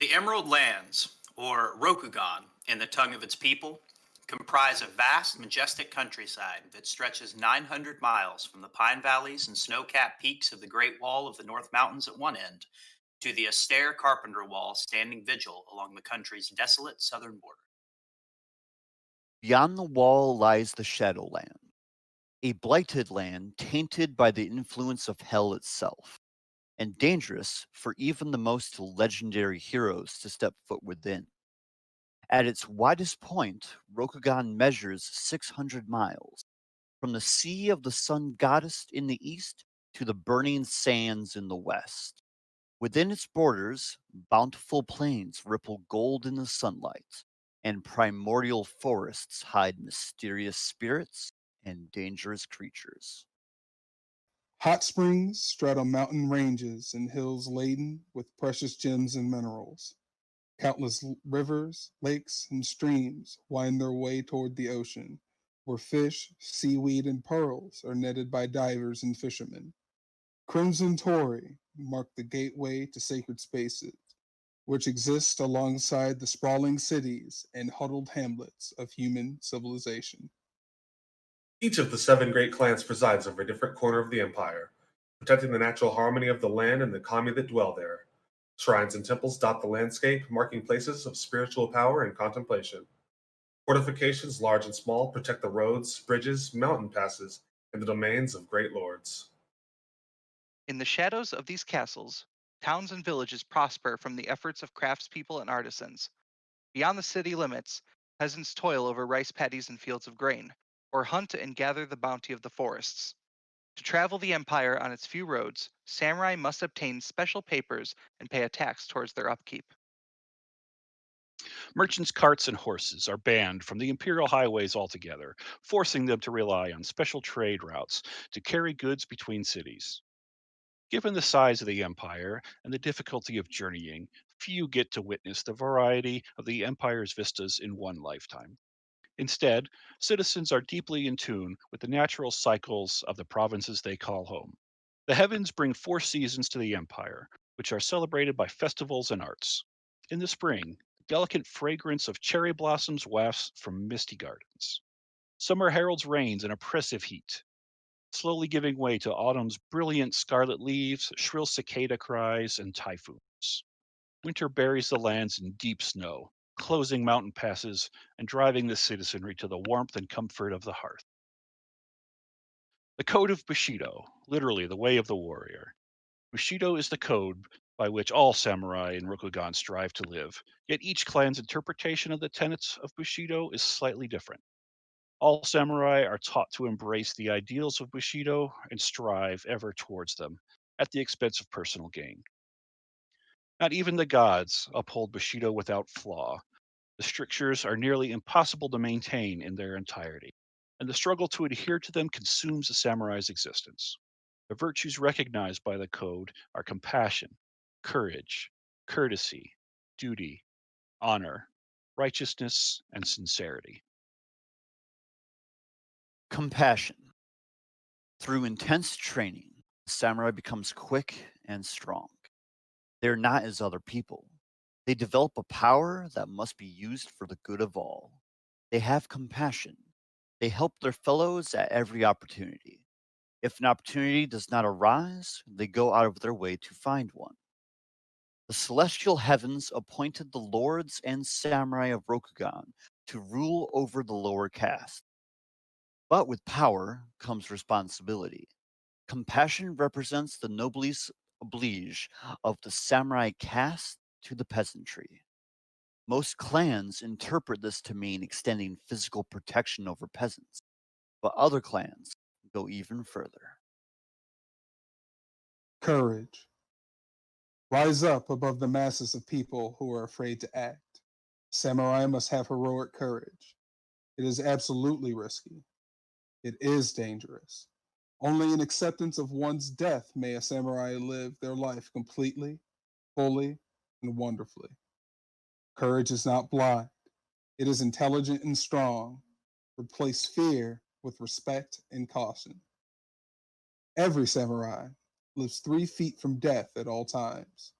The Emerald Lands, or Rokugan in the tongue of its people, comprise a vast, majestic countryside that stretches 900 miles from the pine valleys and snow capped peaks of the Great Wall of the North Mountains at one end to the austere Carpenter Wall standing vigil along the country's desolate southern border. Beyond the wall lies the Shadowland, a blighted land tainted by the influence of hell itself, and dangerous for even the most legendary heroes to step foot within. At its widest point, Rokugan measures 600 miles, from the Sea of the Sun Goddess in the east to the burning sands in the west. Within its borders, bountiful plains ripple gold in the sunlight, and primordial forests hide mysterious spirits and dangerous creatures. Hot springs straddle mountain ranges and hills laden with precious gems and minerals. Countless rivers, lakes, and streams wind their way toward the ocean, where fish, seaweed, and pearls are netted by divers and fishermen. Crimson Torii mark the gateway to sacred spaces, which exist alongside the sprawling cities and huddled hamlets of human civilization. Each of the seven great clans presides over a different corner of the empire, protecting the natural harmony of the land and the kami that dwell there. Shrines and temples dot the landscape, marking places of spiritual power and contemplation. Fortifications, large and small, protect the roads, bridges, mountain passes, and the domains of great lords. In the shadows of these castles, towns and villages prosper from the efforts of craftspeople and artisans. Beyond the city limits, peasants toil over rice paddies and fields of grain, or hunt and gather the bounty of the forests. To travel the empire on its few roads, samurai must obtain special papers and pay a tax towards their upkeep. Merchants' carts and horses are banned from the imperial highways altogether, forcing them to rely on special trade routes to carry goods between cities. Given the size of the empire and the difficulty of journeying, few get to witness the variety of the empire's vistas in one lifetime. Instead, citizens are deeply in tune with the natural cycles of the provinces they call home. The heavens bring four seasons to the empire, which are celebrated by festivals and arts. In the spring, the delicate fragrance of cherry blossoms wafts from misty gardens. Summer heralds rains and oppressive heat, slowly giving way to autumn's brilliant scarlet leaves, shrill cicada cries, and typhoons. Winter buries the lands in deep snow, closing mountain passes and driving the citizenry to the warmth and comfort of the hearth. The Code of Bushido, literally the way of the warrior. Bushido is the code by which all samurai in Rokugan strive to live, yet each clan's interpretation of the tenets of Bushido is slightly different. All samurai are taught to embrace the ideals of Bushido and strive ever towards them, at the expense of personal gain. Not even the gods uphold Bushido without flaw. The strictures are nearly impossible to maintain in their entirety, and the struggle to adhere to them consumes a samurai's existence. The virtues recognized by the code are compassion, courage, courtesy, duty, honor, righteousness, and sincerity. Compassion. Through intense training, the samurai becomes quick and strong. They're not as other people. They develop a power that must be used for the good of all. They have compassion. They help their fellows at every opportunity. If an opportunity does not arise, they go out of their way to find one. The celestial heavens appointed the lords and samurai of Rokugan to rule over the lower caste. But with power comes responsibility. Compassion represents the noblesse oblige of the samurai caste to the peasantry. Most clans interpret this to mean extending physical protection over peasants, but other clans go even further. Courage. Rise up above the masses of people who are afraid to act. Samurai must have heroic courage. It is absolutely risky. It is dangerous. Only in acceptance of one's death may a samurai live their life completely, fully, and wonderfully. Courage is not blind, it is intelligent and strong. Replace fear with respect and caution. Every samurai lives 3 feet from death at all times.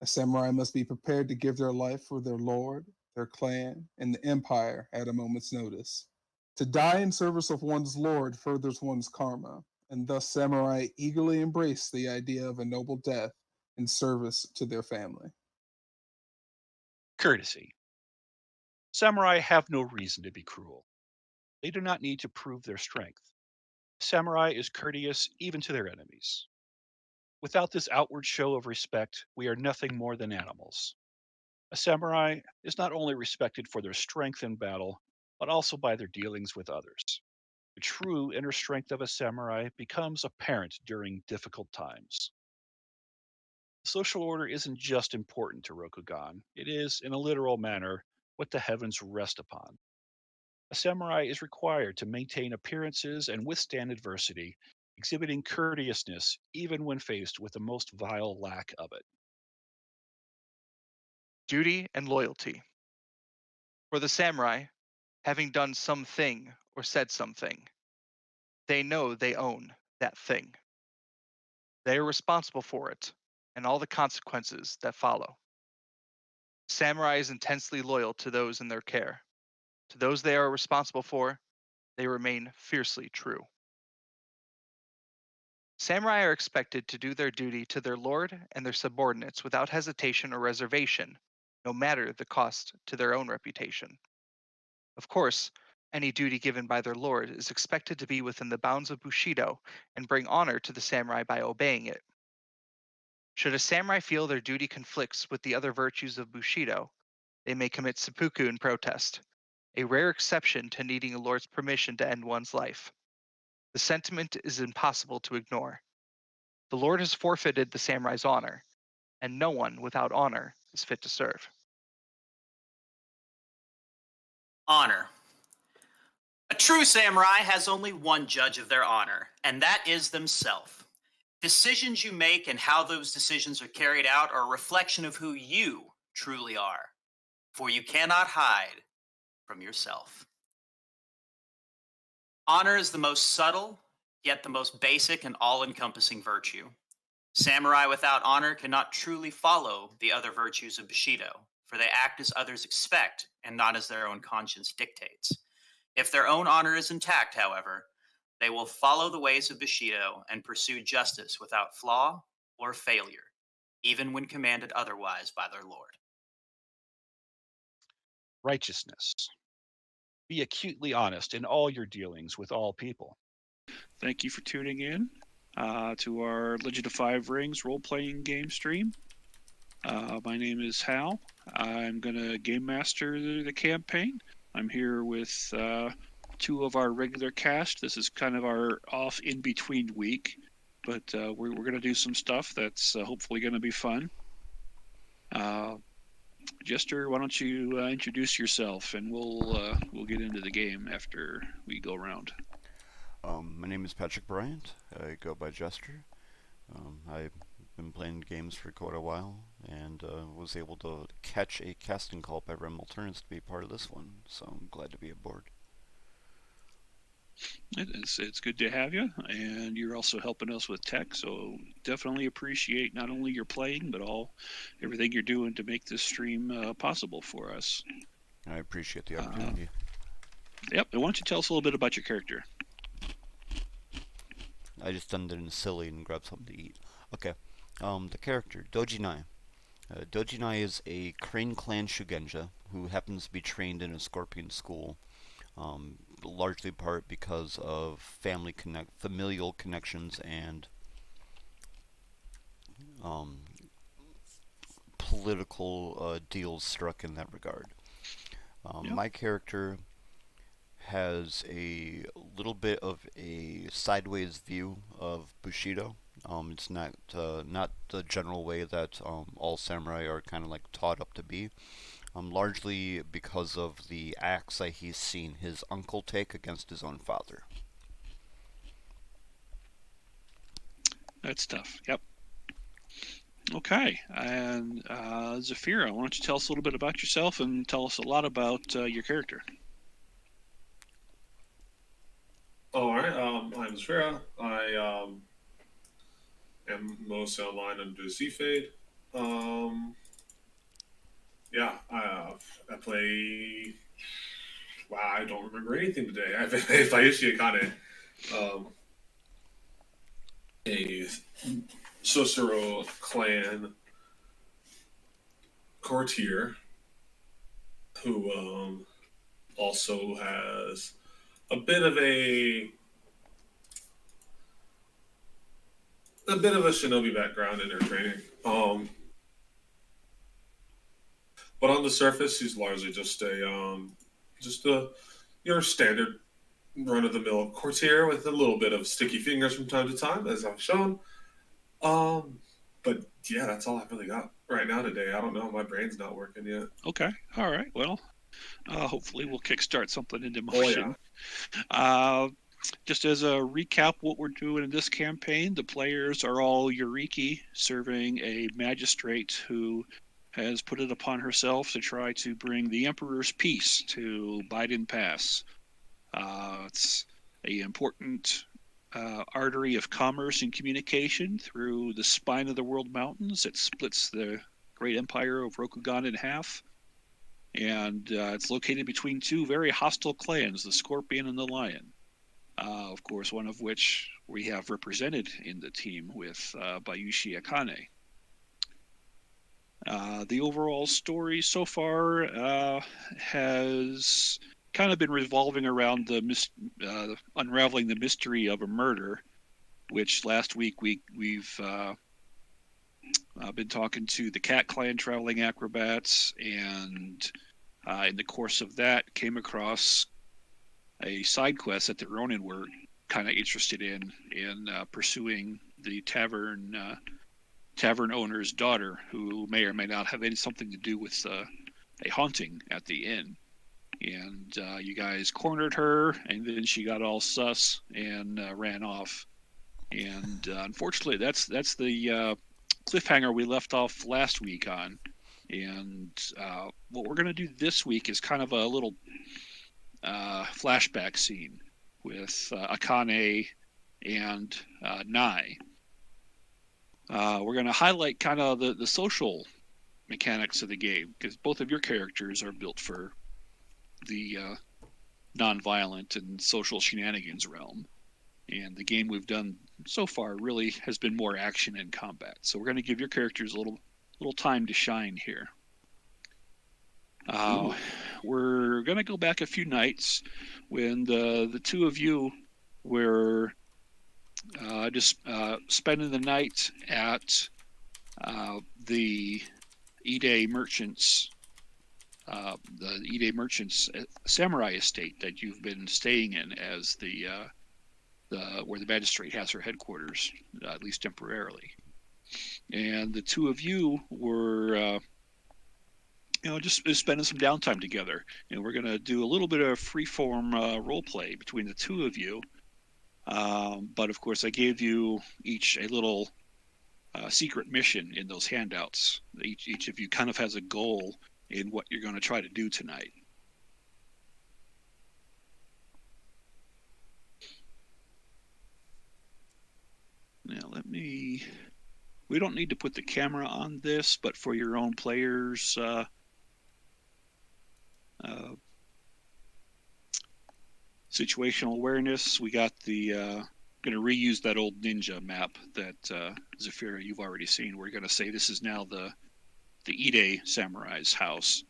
A samurai must be prepared to give their life for their lord, their clan, and the empire at a moment's notice. To die in service of one's lord furthers one's karma, and thus samurai eagerly embrace the idea of a noble death in service to their family. Courtesy. Samurai have no reason to be cruel. They do not need to prove their strength. Samurai is courteous even to their enemies. Without this outward show of respect, we are nothing more than animals. A samurai is not only respected for their strength in battle, but also by their dealings with others. The true inner strength of a samurai becomes apparent during difficult times. Social order isn't just important to Rokugan, it is, in a literal manner, what the heavens rest upon. A samurai is required to maintain appearances and withstand adversity, exhibiting courteousness even when faced with the most vile lack of it. Duty and loyalty. For the samurai, having done something or said something, they know they own that thing. They are responsible for it and all the consequences that follow. Samurai is intensely loyal to those in their care. To those they are responsible for, they remain fiercely true. Samurai are expected to do their duty to their lord and their subordinates without hesitation or reservation, no matter the cost to their own reputation. Of course, any duty given by their lord is expected to be within the bounds of Bushido and bring honor to the samurai by obeying it. Should a samurai feel their duty conflicts with the other virtues of Bushido, they may commit seppuku in protest, a rare exception to needing a lord's permission to end one's life. The sentiment is impossible to ignore. The lord has forfeited the samurai's honor, and no one without honor is fit to serve. Honor. A true samurai has only one judge of their honor, and that is themselves. Decisions you make and how those decisions are carried out are a reflection of who you truly are, for you cannot hide from yourself. Honor is the most subtle, yet the most basic and all-encompassing virtue. Samurai without honor cannot truly follow the other virtues of Bushido, for they act as others expect and not as their own conscience dictates. If their own honor is intact, however, they will follow the ways of Bushido and pursue justice without flaw or failure, even when commanded otherwise by their lord. Righteousness. Be acutely honest in all your dealings with all people. Thank you for tuning in to our Legend of Five Rings role-playing game stream. My name is Hal. I'm going to game master the campaign. I'm here with two of our regular cast. This is kind of our off in-between week, but we're going to do some stuff that's hopefully going to be fun. Jester, why don't you introduce yourself, and we'll get into the game after we go around. My name is Patrick Bryant. I go by Jester. I've been playing games for quite a while, and was able to catch a casting call by Rem Alternatives to be part of this one, so I'm glad to be aboard. It's good to have you, and you're also helping us with tech, so definitely appreciate not only your playing, but everything you're doing to make this stream possible for us. I appreciate the opportunity. Yep, and why don't you tell us a little bit about your character? I just done it in silly and grabbed something to eat. Okay, the character, Dojinai. Dojinai is a Crane Clan Shugenja who happens to be trained in a Scorpion school, largely part because of familial connections and political deals struck in that regard. Yep. My character has a little bit of a sideways view of Bushido. It's not the general way that all samurai are kind of like taught up to be. Largely because of the acts that he's seen his uncle take against his own father. That's tough. Yep. Okay, and Zafira, why don't you tell us a little bit about yourself and tell us a lot about your character? All right, I'm Zafira. I am mostly online under Zfade. Yeah, I play. Wow, I don't remember anything today. I play Akane, a Cicero clan courtier who also has a bit of a shinobi background in her training. But on the surface, he's largely just a your standard run of the mill courtier with a little bit of sticky fingers from time to time, as I've shown. Um, but yeah, that's all I've really got right now today. I don't know. My brain's not working yet. Okay. All right. Well, hopefully we'll kickstart something into Oh, yeah. motion. Just as a recap, what we're doing in this campaign, the players are all Eureki, serving a magistrate who has put it upon herself to try to bring the Emperor's peace to Biden Pass. It's a important artery of commerce and communication through the spine of the World Mountains. It splits the great empire of Rokugan in half, and it's located between two very hostile clans, the Scorpion and the Lion. Of course, one of which we have represented in the team with Bayushi Akane. The overall story so far has kind of been revolving around the unraveling the mystery of a murder, which last week we've been talking to the Cat Clan traveling acrobats, and in the course of that came across a side quest that the Ronin were kind of interested in pursuing the tavern owner's daughter, who may or may not have something to do with a haunting at the inn. And you guys cornered her, and then she got all sus and ran off. And unfortunately, that's the cliffhanger we left off last week on. And what we're going to do this week is kind of a little flashback scene with Akane and Nai. We're going to highlight kind of the social mechanics of the game, because both of your characters are built for the non-violent and social shenanigans realm. And the game we've done so far really has been more action and combat. So we're going to give your characters a little time to shine here. We're going to go back a few nights when the two of you were just spending the night at the Ide Merchants, samurai estate that you've been staying in as the where the magistrate has her headquarters, at least temporarily. And the two of you were just spending some downtime together, and we're going to do a little bit of freeform role play between the two of you. But of course, I gave you each a little secret mission in those handouts. Each of you kind of has a goal in what you're going to try to do tonight. Now, we don't need to put the camera on this, but for your own players, situational awareness, we got the going to reuse that old ninja map that Zafira you've already seen. We're going to say this is now the Ide Samurai's house.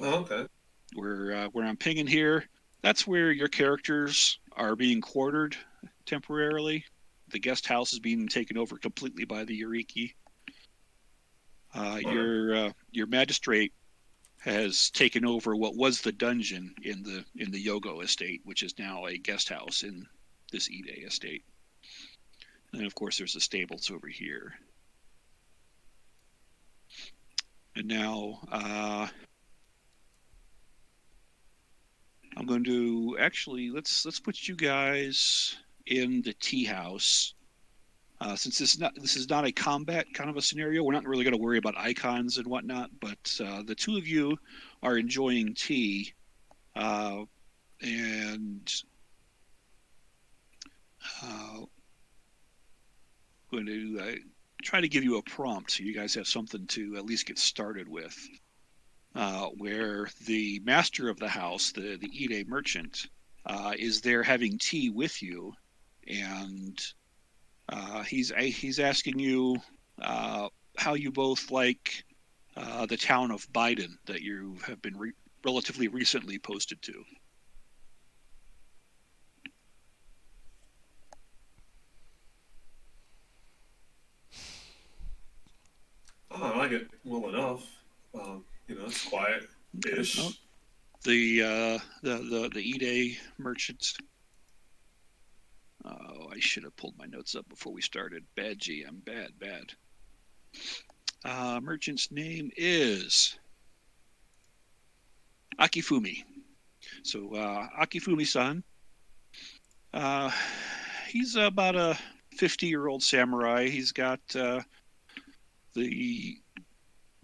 Okay. Where I'm pinging here, that's where your characters are being quartered temporarily. The guest house is being taken over completely by the Eureki. Your magistrate has taken over what was the dungeon in the Yogo estate, which is now a guest house in this Ide estate. And of course, there's the stables over here. And now I'm going to actually let's put you guys in the tea house. Since this is not a combat kind of a scenario, we're not really going to worry about icons and whatnot. But the two of you are enjoying tea, and going to try to give you a prompt so you guys have something to at least get started with. Where the master of the house, the Ide merchant, is there having tea with you, and he's asking you how you both like the town of Biden that you have been relatively recently posted to. Oh, I like it well enough. It's quiet-ish. Okay. The Ide merchants. Oh, I should have pulled my notes up before we started. Bad GM, bad. Merchant's name is Akifumi. So Akifumi-san, he's about a 50-year-old samurai. He's got the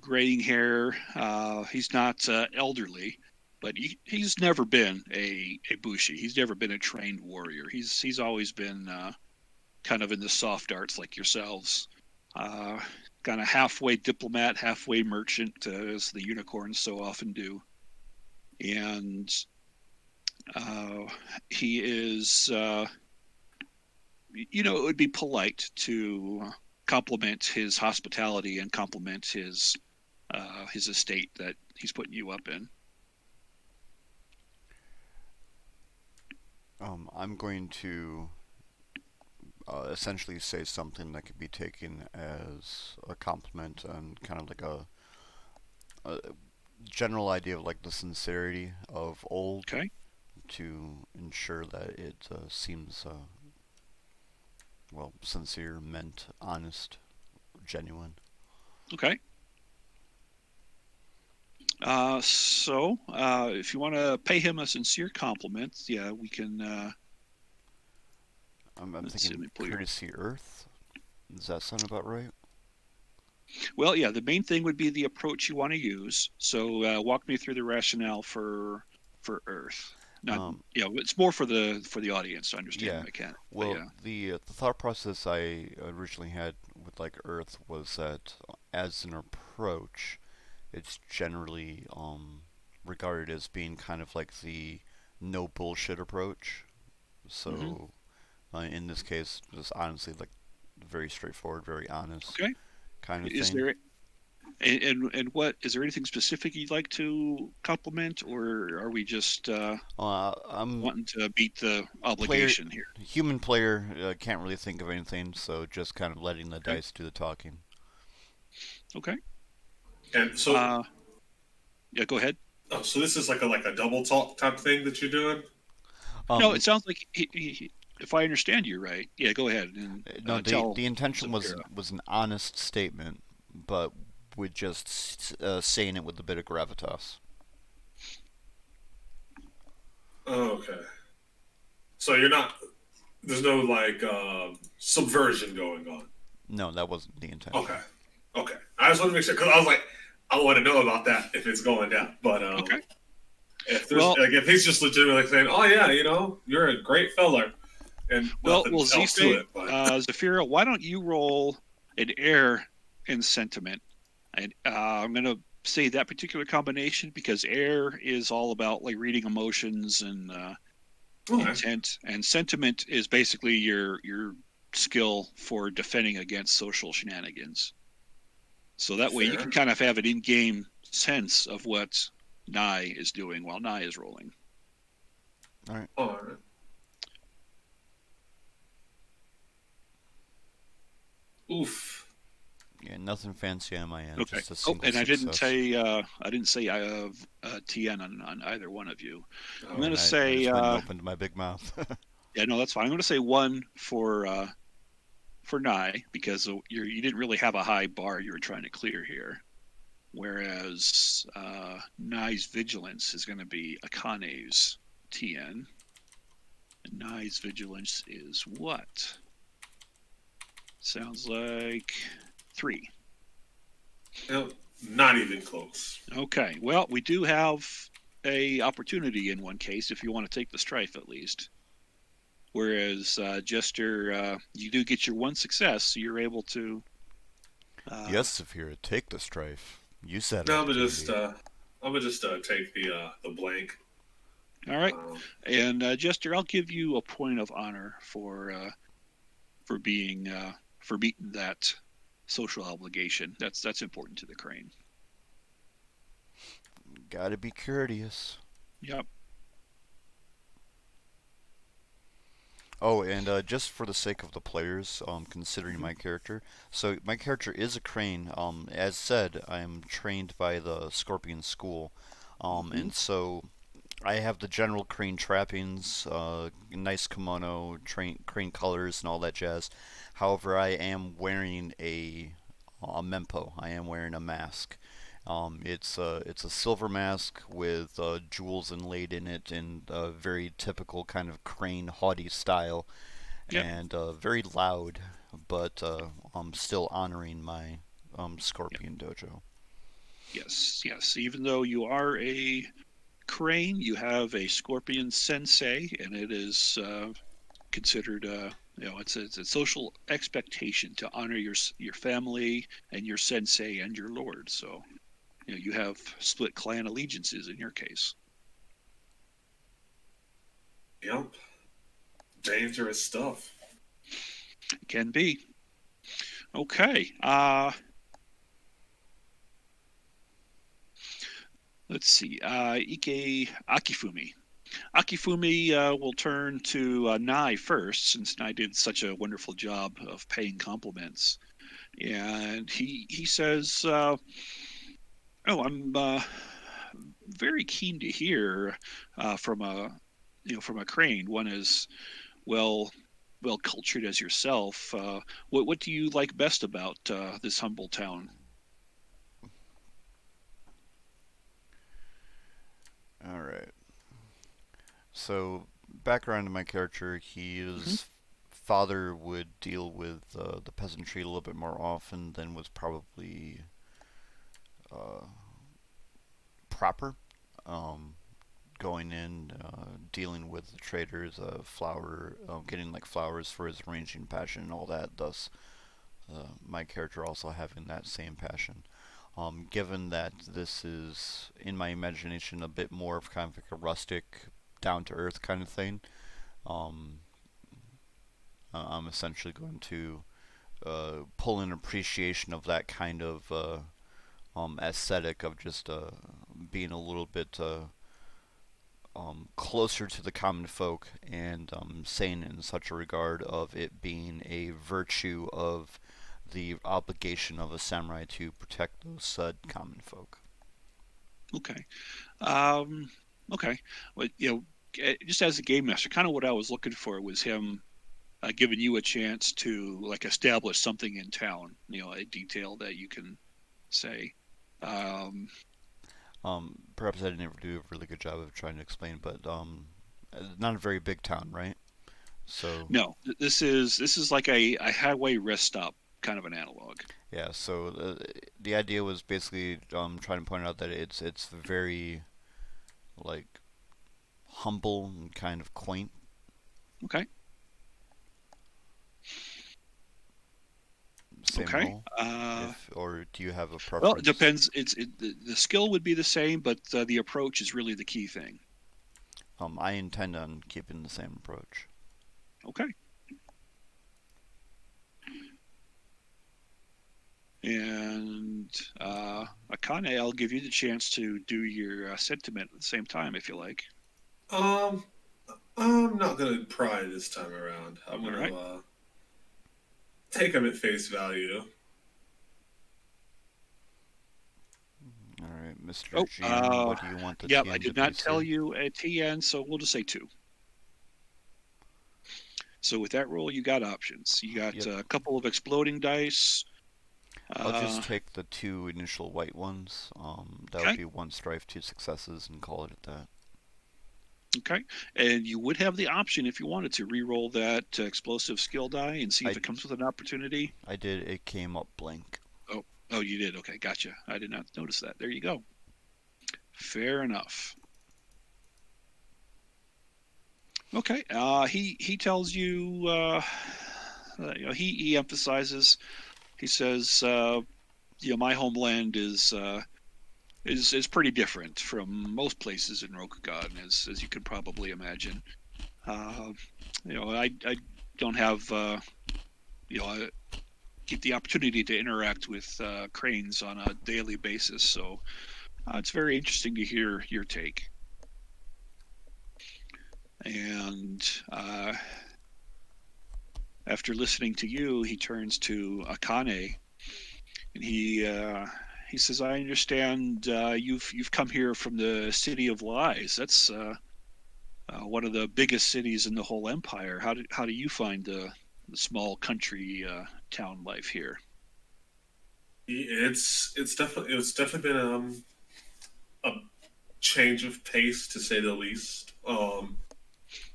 graying hair. He's not elderly, but he's never been a bushi. He's never been a trained warrior. He's always been kind of in the soft arts like yourselves. Kind of halfway diplomat, halfway merchant, as the unicorns so often do. And he is, it would be polite to compliment his hospitality and compliment his estate that he's putting you up in. I'm going to essentially say something that could be taken as a compliment and kind of like a general idea of like the sincerity of old, Okay. to ensure that it seems sincere, meant, honest, genuine. Okay. So if you want to pay him a sincere compliment, yeah, we can. I'm Let's see, let thinking me pull your- courtesy Earth. Does that sound about right? Well, yeah, the main thing would be the approach you want to use. So walk me through the rationale for Earth. Not, it's more for the audience to understand the mechanic. Well, Yeah. the thought process I originally had with like Earth was that as an approach, it's generally regarded as being kind of like the no bullshit approach. So in this case, just honestly, like very straightforward, very honest kind of Is thing. there and what is there anything specific you'd like to compliment, or are we just I'm wanting to beat the obligation here? Human player can't really think of anything, so just kind of letting the dice do the talking. Okay. And so, yeah, go ahead. Oh, so this is like a double talk type thing that you're doing? No, it sounds like he, if I understand you right. Yeah, go ahead and no. tell The intention Zafira. was an honest statement, but with just saying it with a bit of gravitas. Oh, okay. So you're not. There's no subversion going on. No, that wasn't the intention. Okay. I just want to make sure, because I was like, I want to know about that if it's going down. But okay. If there's if he's just legitimately saying, "Oh yeah, you're a great feller," and Zafira, why don't you roll an air in sentiment? And I'm gonna say that particular combination because air is all about like reading emotions and intent, and sentiment is basically your skill for defending against social shenanigans. So that way you can kind of have an in-game sense of what Nye is doing while Nye is rolling. All right. Oof. Yeah, nothing fancy on my end. Okay. Just a single and I success. didn't say I have TN on either one of you. I'm going to I say. just went and opened my big mouth. Yeah, no, that's fine. I'm going to say 1 for Nye because you didn't really have a high bar you were trying to clear here. Whereas Nye's vigilance is going to be Akane's TN. And Nye's vigilance is what? Sounds like 3. Not even close. Okay. Well, we do have a opportunity in one case if you want to take the strife at least. Whereas Jester, you do get your 1 success, so you're able to Yes, Saphira, take the strife. Use that No, I'm gonna opportunity. just take the blank. All right. Um, And Jester, I'll give you a point of honor for being for meeting that social obligation. That's important to the crane. Gotta be courteous. Yep. Oh, and just for the sake of the players, considering my character, so my character is a crane. As said, I am trained by the Scorpion School, and so I have the general crane trappings, nice kimono, crane colors, and all that jazz. However, I am wearing a mempo. I am wearing a mask. It's a silver mask with jewels inlaid in it in a very typical kind of crane haughty style, Yep. and very loud, but I'm still honoring my Scorpion Dojo. Yes. Yes. Even though you are a crane, you have a scorpion sensei, and it is considered it's a social expectation to honor your family and your sensei and your lord. So you have split clan allegiances in your case. yep. Dangerous stuff. It can be. Okay. Let's see. Ike Akifumi. Akifumi will turn to Nai first, since Nai did such a wonderful job of paying compliments. And he says, "Oh, I'm very keen to hear from a crane, one as well cultured as yourself. What do you like best about this humble town?" All right. So, background to my character, his father would deal with the peasantry a little bit more often than was probably uh, proper. Um, Going in, dealing with the traders, getting like flowers for his arranging passion and all that. Thus, my character also having that same passion. Given that this is, in my imagination, a bit more of kind of like a rustic, down to earth kind of thing, um, I'm essentially going to pull an appreciation of that kind of aesthetic of just being a little bit closer to the common folk, and saying in such a regard of it being a virtue of the obligation of a samurai to protect those said common folk. Okay. Um, okay. Well, just as a game master, kind of what I was looking for was him giving you a chance to like establish something in town. A detail that you can say. Um, Perhaps I didn't ever do a really good job of trying to explain, but not a very big town, right? So no, this is like a highway rest stop kind of an analog. yeah, so the idea was basically trying to point out that it's very like humble and kind of quaint. Okay. Same Okay. role, or do you have a Well, it preference? depends. The skill would be the same, but the approach is really the key thing. I intend on keeping the same approach. Okay. And Akane, I'll give you the chance to do your sentiment at the same time if you like. Um, I'm not gonna pry this time around. I'm All gonna right. take him at face value. All right, Mr. Oh, GM, what do you want the yep, I TN to did be, not tell sir? you a TN, so we'll just say 2. So with that roll, you got options. You got Yep. a couple of exploding dice. I'll just take the 2 initial white ones. That would Okay. be 1 strife, 2 successes, and call it at that. Okay. And you would have the option if you wanted to re-roll that explosive skill die and see if I- it comes with an opportunity. I did. It came up blank. Oh, you did. Okay, gotcha. I did not notice that. There you go. Fair enough. Okay. He tells you. He emphasizes. He says, my homeland is pretty different from most places in Rokugan, as you could probably imagine. I don't have I get the opportunity to interact with cranes on a daily basis, so it's very interesting to hear your take. And after listening to you, he turns to Akane, and he says, "I understand you've come here from the City of Lies. That's one of the biggest cities in the whole empire. How do you find the small country town life here?" It's definitely been a change of pace, to say the least.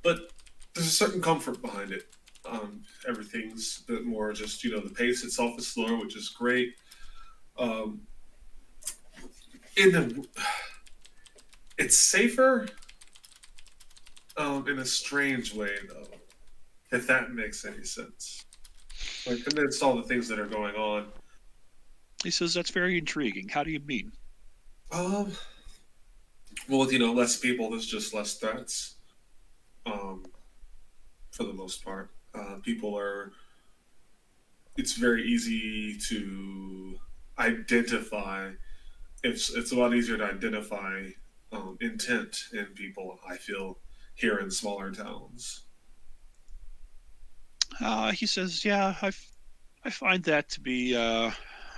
But there's a certain comfort behind it. Everything's a bit more just, the pace itself is slower, which is great. Um, it's safer in a strange way, though, if that makes any sense. Like, amidst all the things that are going on. He says, "That's very intriguing. How do you mean?" Well, with, less people, there's just less threats. For the most part, it's very easy to identify. It's a lot easier to identify intent in people, I feel, here in smaller towns. He says, "Yeah, I find that to be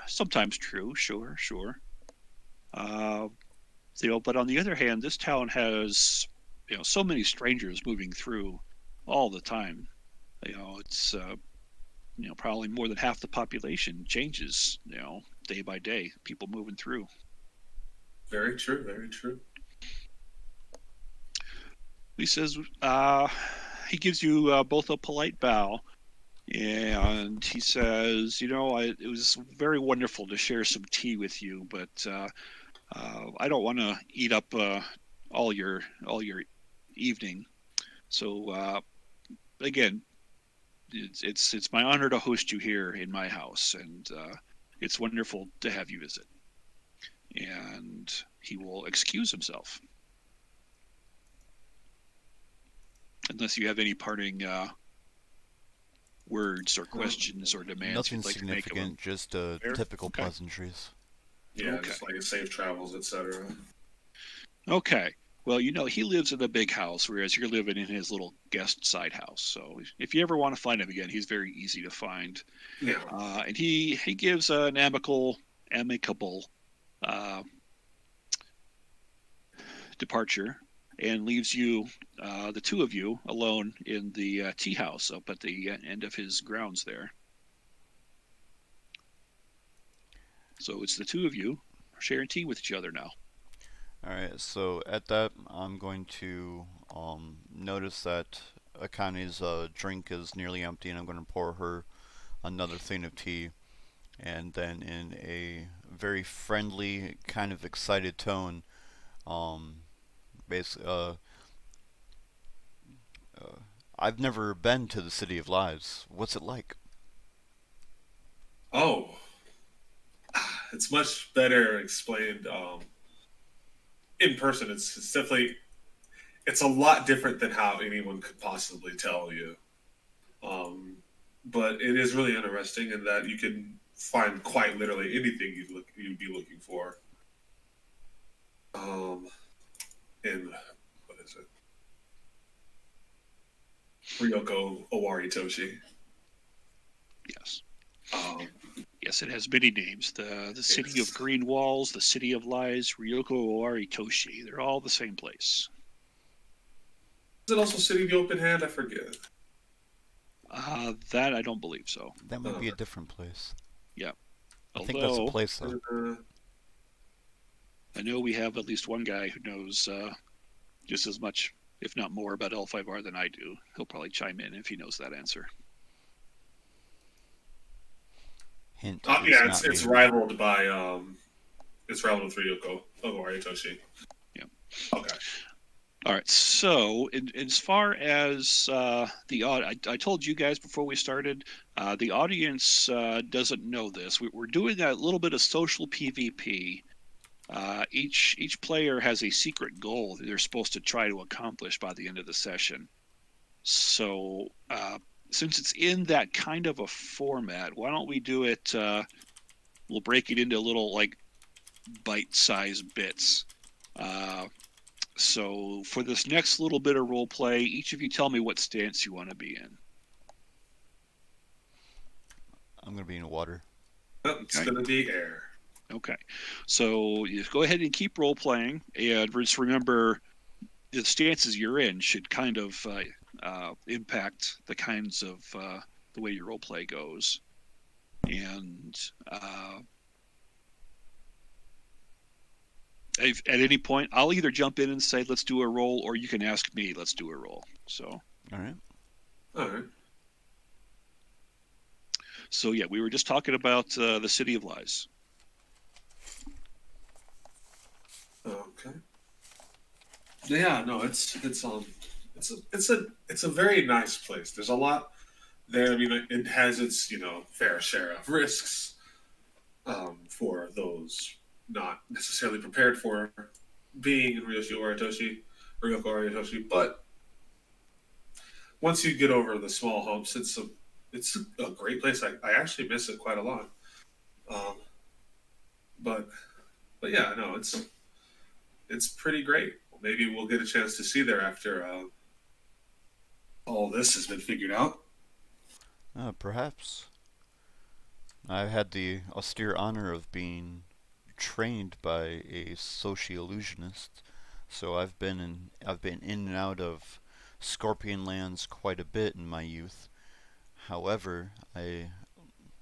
sometimes true. Sure. But on the other hand, this town has so many strangers moving through all the time. It's probably more than half the population changes day by day. People moving through." Very true. Very true. He says, he gives you both a polite bow, and he says, it was very wonderful to share some tea with you, but I don't want to eat up all your evening. So again, it's my honor to host you here in my house, and it's wonderful to have you visit. And he will excuse himself, unless you have any parting words or questions or demands Nothing you'd like to make of him. significant, just Fair? typical Okay. pleasantries. Yeah, Okay. just like safe travels, etc. Okay. Well, he lives in a big house, whereas you're living in his little guest side house. So if you ever want to find him again, he's very easy to find. Yeah. And he gives an amicable departure, and leaves you, the two of you, alone in the tea house up at the end of his grounds there. So it's the two of you sharing tea with each other now. Alright, so at that, I'm going to notice that Akane's drink is nearly empty, and I'm going to pour her another thing of tea, and then in a very friendly, kind of excited tone, basically, I've never been to the City of Lies. What's it like? Oh, it's much better explained in person. It's definitely, it's a lot different than how anyone could possibly tell you. But it is really interesting in that you can find quite literally anything you'd be looking for. In what is it? Ryoko Owaritoshi. Yes. Um, Yes, it has many names. The City of Green Walls, the City of Lies, Ryoko Owaritoshi. They're all the same place. is it also City of the Open Hand? I forget. That I don't believe so. That might be a different place. Yeah. I think that's a Although, place, though. I know we have at least one guy who knows just as much, if not more, about L5R than I do. He'll probably chime in if he knows that answer. Hint. Yeah, it's rivaled by it's rivaled with Ryoko Owaritoshi. Yeah. Okay. All right. So, as far as I told you guys before we started, the audience doesn't know this. We're doing a little bit of social PvP. Each player has a secret goal that they're supposed to try to accomplish by the end of the session. So, since it's in that kind of a format, why don't we do it? We'll break it into little like bite-sized bits. So for this next little bit of role play, each of you tell me what stance you want to be in. I'm gonna be in water. It's Okay. going to be air. Okay. So you go ahead and keep role playing, and just remember the stances you're in should kind of impact the kinds of the way your role play goes. And if, at any point, I'll either jump in and say, let's do a roll, or you can ask me, let's do a roll. So, All right. All right. so yeah, we were just talking about the City of Lies. Okay. Yeah, no, it's a very nice place. There's a lot there. I mean, it has its fair share of risks for those not necessarily prepared for being in Ryoko Oritoshi. But once you get over the small humps, it's a great place. I actually miss it quite a lot. Um, but yeah, no, it's pretty great. Maybe we'll get a chance to see there after all this has been figured out. Perhaps. I've had the austere honor of being trained by a soci-illusionist, so I've been in and out of Scorpion lands quite a bit in my youth. However,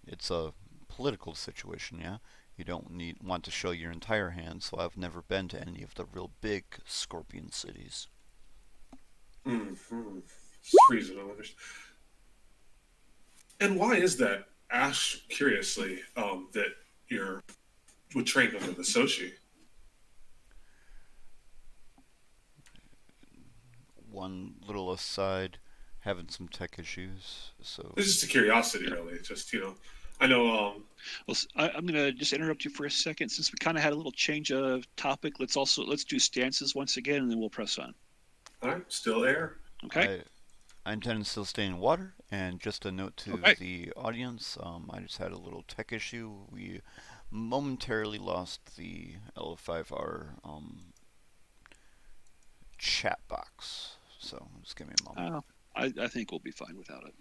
it's a political situation, yeah. You don't want to show your entire hand, so I've never been to any of the real big Scorpion cities. Mm-hmm. Reasonable. And why is that? Ash, curiously, that you're trained under the Soshi. One little aside, having some tech issues, so It's just a curiosity, really. Just I know. Well, I'm gonna just interrupt you for a second, since we kind of had a little change of topic. Let's do stances once again, and then we'll press on. All right, still air. Okay. I intend to still stay in water. And just a note to Okay. the audience, I just had a little tech issue. We momentarily lost the L5R chat box, so just give me a moment. I think we'll be fine without it.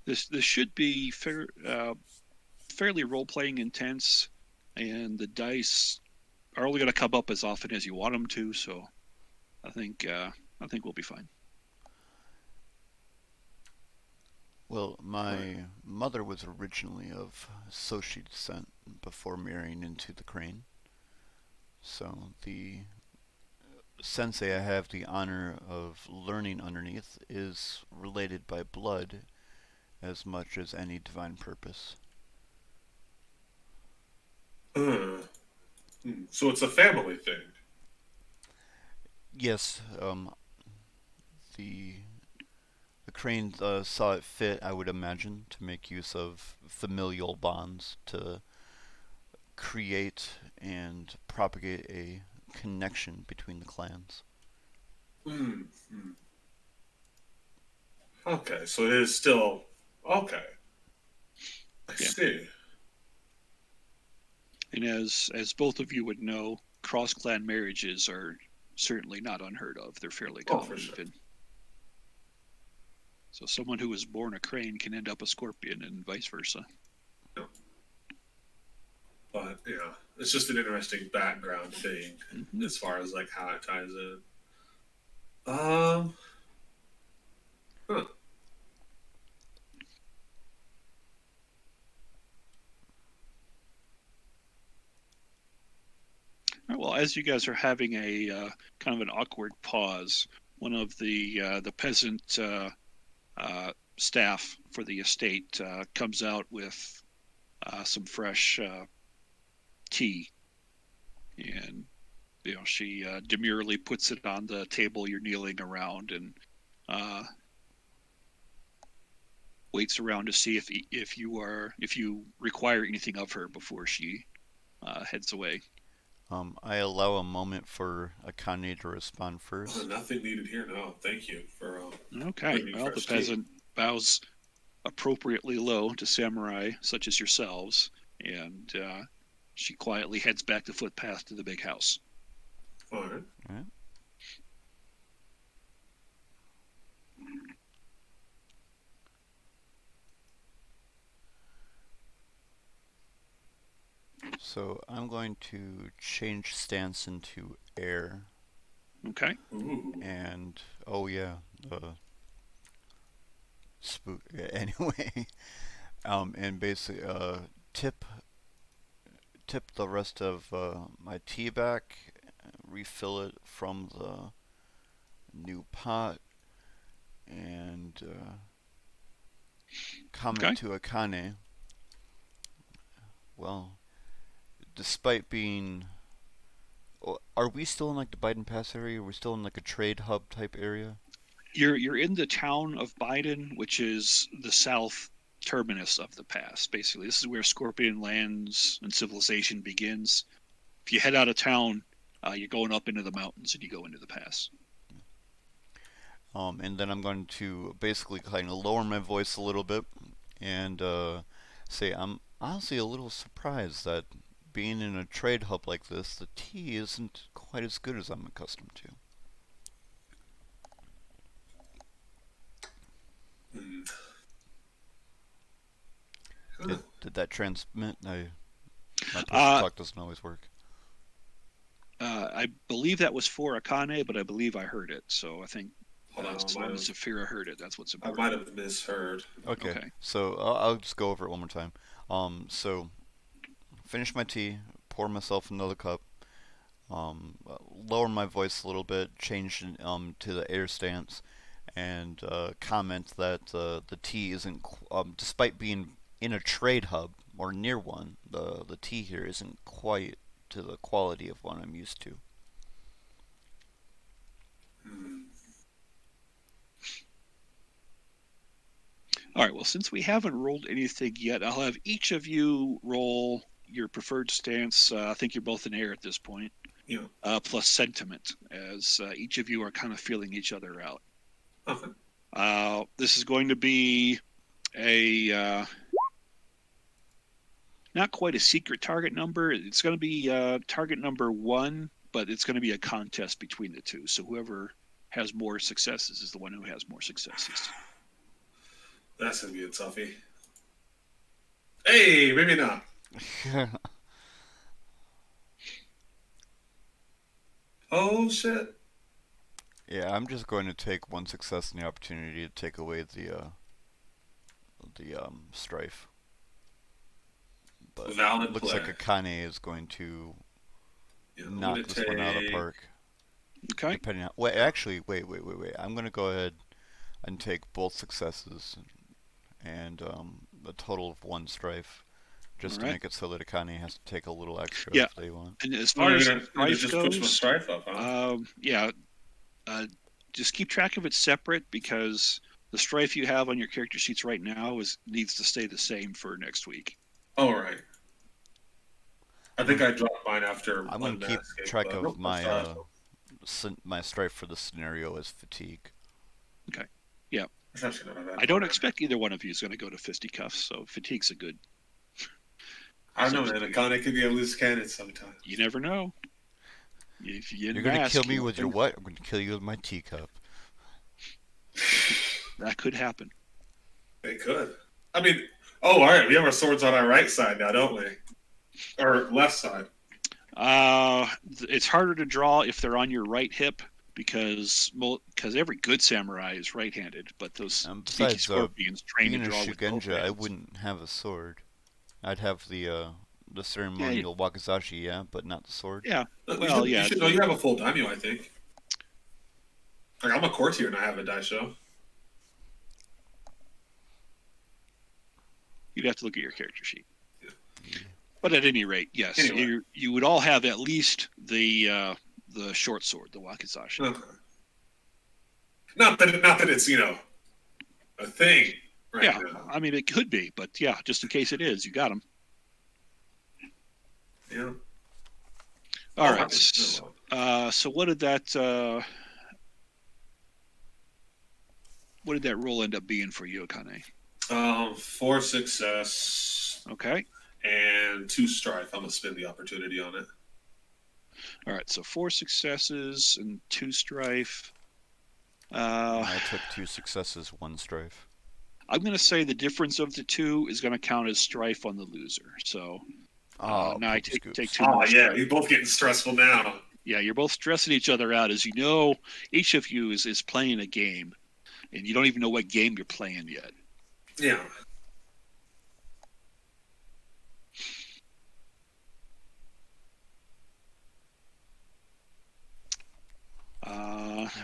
This should be fairly role playing intense, and the dice are only going to come up as often as you want them to. So I think we'll be fine. Well, my mother was originally of Soshi descent before marrying into the Crane. So the sensei I have the honor of learning underneath is related by blood as much as any divine purpose. So it's a family thing. Yes, the Crane saw it fit, I would imagine, to make use of familial bonds to create and propagate a connection between the clans. Okay, so it is still okay. I see. And as both of you would know, cross clan marriages are certainly not unheard of. They're fairly common. For sure. Even. So someone who was born a crane can end up a scorpion, and vice versa. Yeah. But yeah, it's just an interesting background thing as far as like how it ties in. Huh. Well, as you guys are having a kind of an awkward pause, one of the peasant staff for the estate comes out with some fresh tea, and she demurely puts it on the table you're kneeling around and waits around to see if you require anything of her before she heads away. I allow a moment for Akane to respond first. Nothing needed here. No, thank you for. Okay. bringing Well, the fresh tea. peasant bows appropriately low to samurai such as yourselves, and she quietly heads back the footpath to the big house. All right. All right. So I'm going to change stance into air, Okay. Ooh. and oh yeah, the spook. Anyway, and basically tip the rest of my tea back, refill it from the new pot, and comment to Akane. Well, despite being, are we still in like the Biden Pass area? Are we still in like a trade hub type area? You're in the town of Biden, which is the south terminus of the pass. Basically, this is where Scorpion lands and civilization begins. If you head out of town, you're going up into the mountains and you go into the pass. And then I'm going to basically kind of lower my voice a little bit and say I'm honestly a little surprised that being in a trade hub like this, the tea isn't quite as good as I'm accustomed to. Did that transmit? My push-to-talk doesn't always work. I believe that was for Akane, but I believe I heard it. So I think as long as have, Zafira heard it, that's what's I important. might have misheard. Okay. So I'll just go over it one more time. So finish my tea, pour myself another cup, lower my voice a little bit, change to the air stance, and comment that the tea isn't, despite being in a trade hub or near one, the tea here isn't quite to the quality of one I'm used to. All right, well, since we haven't rolled anything yet, I'll have each of you roll your preferred stance. I think you're both in air at this point. Yeah. Plus sentiment, as each of you are kind of feeling each other out. Okay. This is going to be a not quite a secret target number. It's going to be target number 1, but it's going to be a contest between the two. So whoever has more successes is the one who has more successes. That's going to be a toughie. Hey, maybe not. Oh, shit. Yeah, I'm just going to take one success in the opportunity to take away the strife. But Valid looks play. like Akane is going to I'm knock gonna this one out of the park. Okay. Depending on, wait. I'm going to go ahead and take both successes and a total of 1 strife, just to make it so that Akane has to take a little extra if they want. And as far as strife just goes, push my strife up, huh? Just keep track of it separate, because the strife you have on your character sheets right now needs to stay the same for next week. All right. I think I dropped mine after. I'm going to keep track of my my strife for the scenario as fatigue. Okay. Yeah. Actually, I don't expect either one of you is going to go to fisticuffs, so fatigue's a good. I don't know, man. Akane could be a loose cannon sometimes. You never know. If you're going to kill me with your what? I'm going to kill you with my teacup. That could happen. It could. I mean, all right. We have our swords on our right side now, don't we? Or left side. It's harder to draw if they're on your right hip, because every good samurai is right-handed, but those sneaky scorpions trained to draw with both hands. I wouldn't have a sword. I'd have the ceremonial wakizashi, but not the sword. Yeah. Well, you should know you have a full daimyo, I think. Like, I'm a courtier and I have a daisho. You'd have to look at your character sheet. Yeah. But at any rate, yes, you would all have at least the the short sword, the wakizashi. Okay. Not that it's a thing right Yeah, now. I mean, it could be, but yeah, just in case it is, you got him. Yeah. All Oh, right. So what did that roll end up being for you, Akane? 4 success Okay. and 2 strife. I'm gonna spend the opportunity on it. All right. So 4 successes and 2 strife. I took 2 successes, 1 strife. I'm going to say the difference of the 2 is going to count as strife on the loser. So now I take 2 more. Oh yeah, you're both getting stressful now. Yeah, you're both stressing each other out. As you know, each of you is playing a game, and you don't even know what game you're playing yet. Yeah.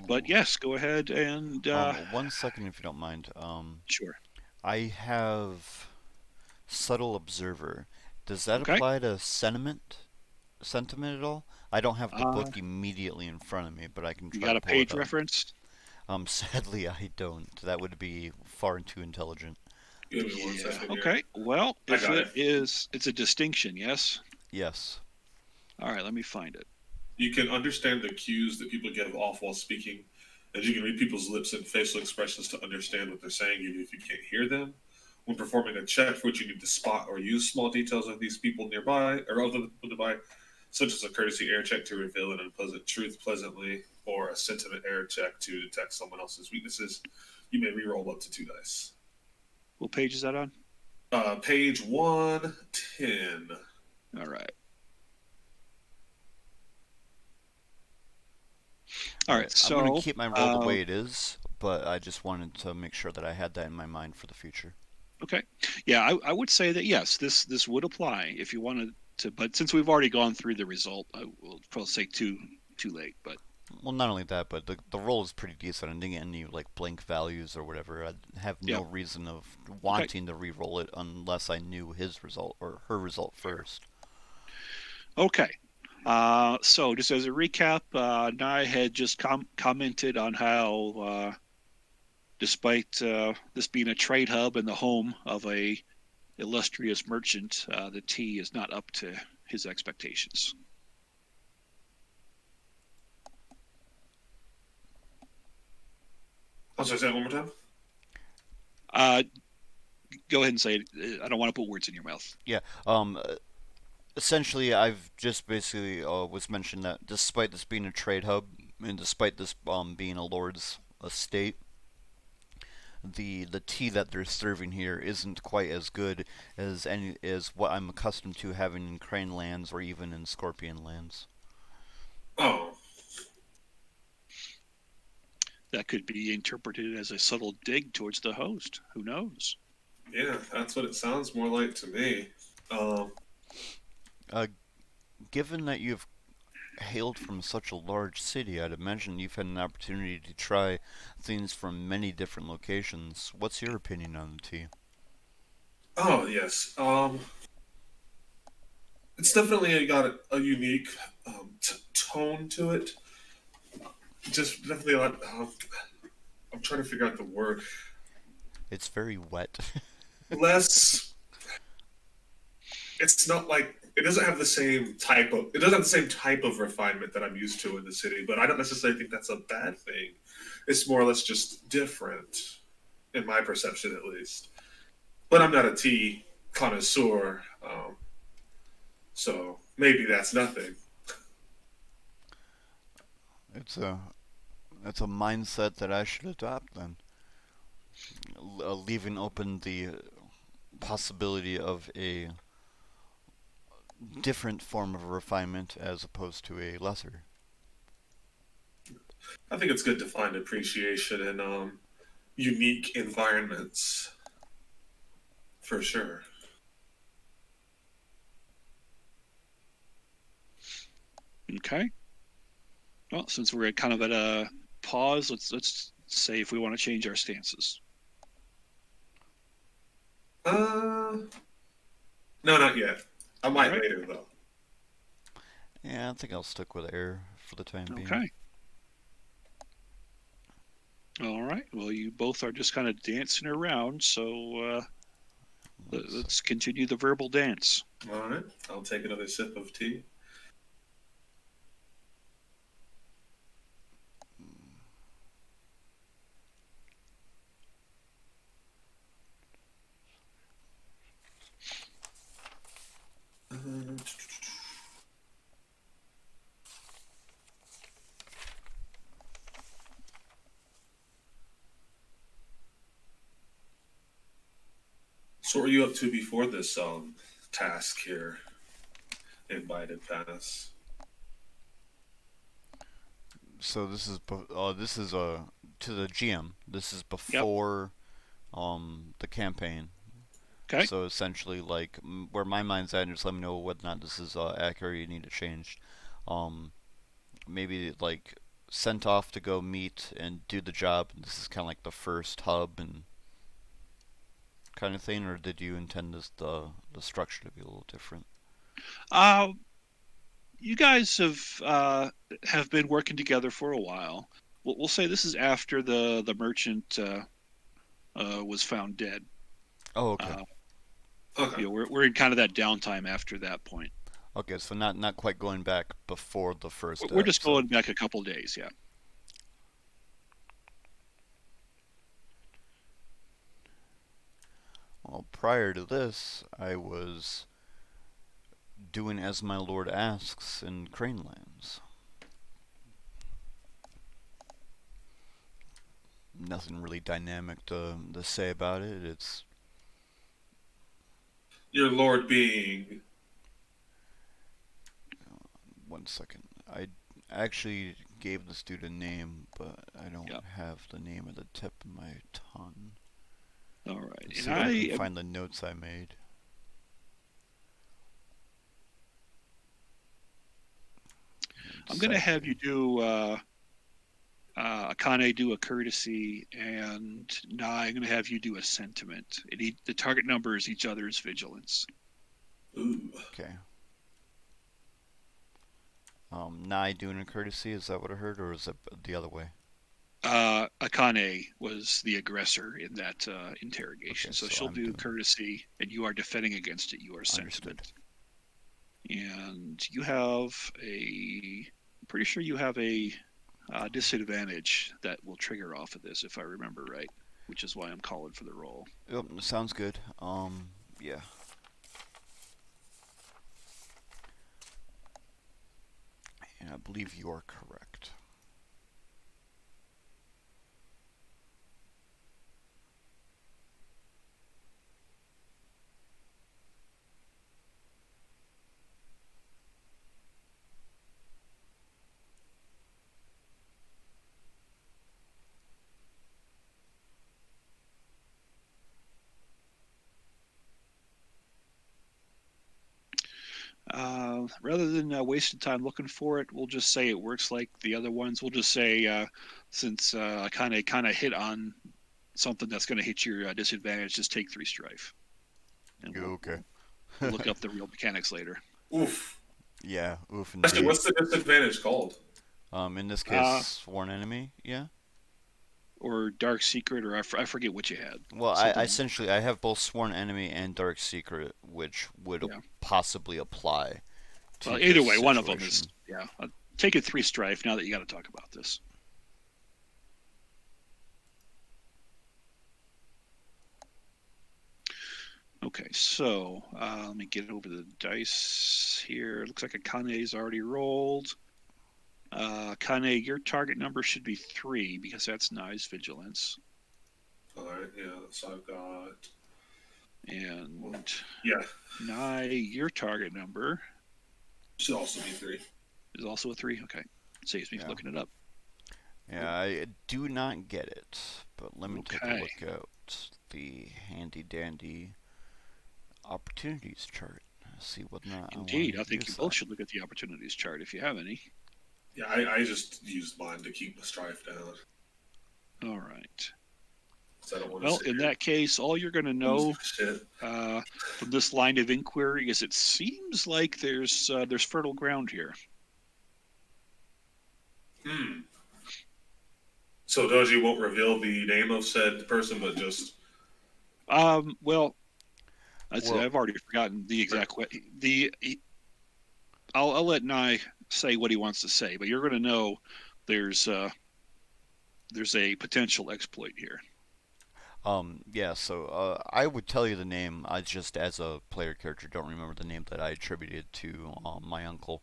But yes, go ahead and 1 second, if you don't mind. Sure. I have subtle observer. Does that Okay. apply to sentiment at all? I don't have the book immediately in front of me, but I can try. You got to a pull page it up. reference? Sadly, I don't. That would be far too intelligent. Give me 1 second here. Okay. Well, I if got it is, it's a distinction, yes? Yes. All right, let me find it. You can understand the cues that people give off while speaking, as you can read people's lips and facial expressions to understand what they're saying, even if you can't hear them. When performing a check for which you need to spot or use small details of these people nearby or other people nearby, such as a courtesy air check to reveal an unpleasant truth pleasantly, or a sentiment air check to detect someone else's weaknesses, you may reroll up to 2 dice. What page is that on? Page 110. All right. All right, so I'm going to keep my roll the way it is, but I just wanted to make sure that I had that in my mind for the future. Okay. Yeah, I would say that yes, this would apply if you wanted to, but since we've already gone through the result, I will probably say too late. But well, not only that, but the roll is pretty decent. I didn't get any like blank values or whatever. I have no reason of wanting to re-roll it unless I knew his result or her result first. Okay. So just as a recap, Nye had just commented on how, despite this being a trade hub and the home of a illustrious merchant, the tea is not up to his expectations. I'll say that one more time. Go ahead and say it. I don't want to put words in your mouth. Yeah. Essentially, I've just basically was mentioned that despite this being a trade hub and despite this being a lord's estate, the tea that they're serving here isn't quite as good as what I'm accustomed to having in Crane lands or even in Scorpion lands. Oh. That could be interpreted as a subtle dig towards the host. Who knows? Yeah, that's what it sounds more like to me. Given that you've hailed from such a large city, I'd imagine you've had an opportunity to try things from many different locations. What's your opinion on the tea? Oh, yes. It's definitely got a unique tone to it. Just definitely like, I'm trying to figure out the word. It's very wet. Less. It's not like it doesn't have the same type of refinement that I'm used to in the city. But I don't necessarily think that's a bad thing. It's more or less just different, in my perception at least. But I'm not a tea connoisseur, so maybe that's nothing. It's a mindset that I should adopt then. Leaving open the possibility of a different form of refinement as opposed to a lesser. I think it's good to find appreciation in unique environments, for sure. Okay. Well, since we're kind of at a pause, let's say if we want to change our stances. No, not yet. I might Alright. later though. Yeah, I think I'll stick with air for the time being. Okay. All right. Well, you both are just kind of dancing around, so let's continue the verbal dance. All right. I'll take another sip of tea. So what were you up to before this task here? Invited pass. So this is to the GM. This is before the campaign. Okay. So essentially, like where my mind's at, just let me know whether or not this is accurate. You need to change. Maybe like sent off to go meet and do the job. This is kind of like the first hub and kind of thing, or did you intend this the structure to be a little different? You guys have been working together for a while. We'll say this is after the merchant was found dead. Oh, okay. Okay. You know, we're in kind of that downtime after that point. Okay, so not quite going back before the first. We're just episode. going back a couple days, yeah. Well, prior to this, I was doing as my lord asks in Cranelands. Nothing really dynamic to say about it. It's Your lord being. one second. I actually gave this dude a name, but I don't have the name at the tip of my tongue. All right. Let's see if I can find the notes I made. I'm going to have you do Akane do a courtesy, and Nai, I'm going to have you do a sentiment. The target number is each other's vigilance. Ooh. Okay. Nai doing a courtesy, is that what I heard, or is it the other way? Akane was the aggressor in that interrogation, Okay, so so she'll I'm do doing- courtesy, and you are defending against it. You are Understood. sentiment. And you have I'm pretty sure you have a disadvantage that will trigger off of this, if I remember right, which is why I'm calling for the roll. Yep, sounds good. Yeah. And I believe you are correct. Rather than wasting time looking for it, we'll just say it works like the other ones. We'll just say since I kind of hit on something that's going to hit your disadvantage, just take 3 strife. And Okay. we'll look up the real mechanics later. Oof. Yeah, oof Actually, indeed. what's the disadvantage called? In this case, sworn enemy, yeah? Or dark secret, or I forget what you had. Well, Something- I essentially, I have both sworn enemy and dark secret, which would possibly apply to Well, either this way, one of them situation. is, take it 3 strife now that you got to talk about this. Okay, so let me get over the dice here. Looks like Akane's already rolled. Akane, your target number should be 3 because that's Nai's vigilance. All right, yeah. So I've got. And Yeah. Nai, your target number Should also be 3. is also a 3. Okay, saves me from looking it up. Yeah, I do not get it, but let me take a Okay. look at the handy dandy opportunities chart. See what not. Indeed, I think you both should look at the opportunities chart if you have any. Yeah, I just used mine to keep the strife down. All right. I don't want to Well, in that case, all you're going to know from this line of inquiry is it seems like there's fertile ground here. So Doji won't reveal the name of said person, but just Well, I'd say Well- I've already forgotten the exact way. I'll let Nye say what he wants to say, but you're going to know there's a potential exploit here. Yeah, so I would tell you the name. I just, as a player character, don't remember the name that I attributed to my uncle.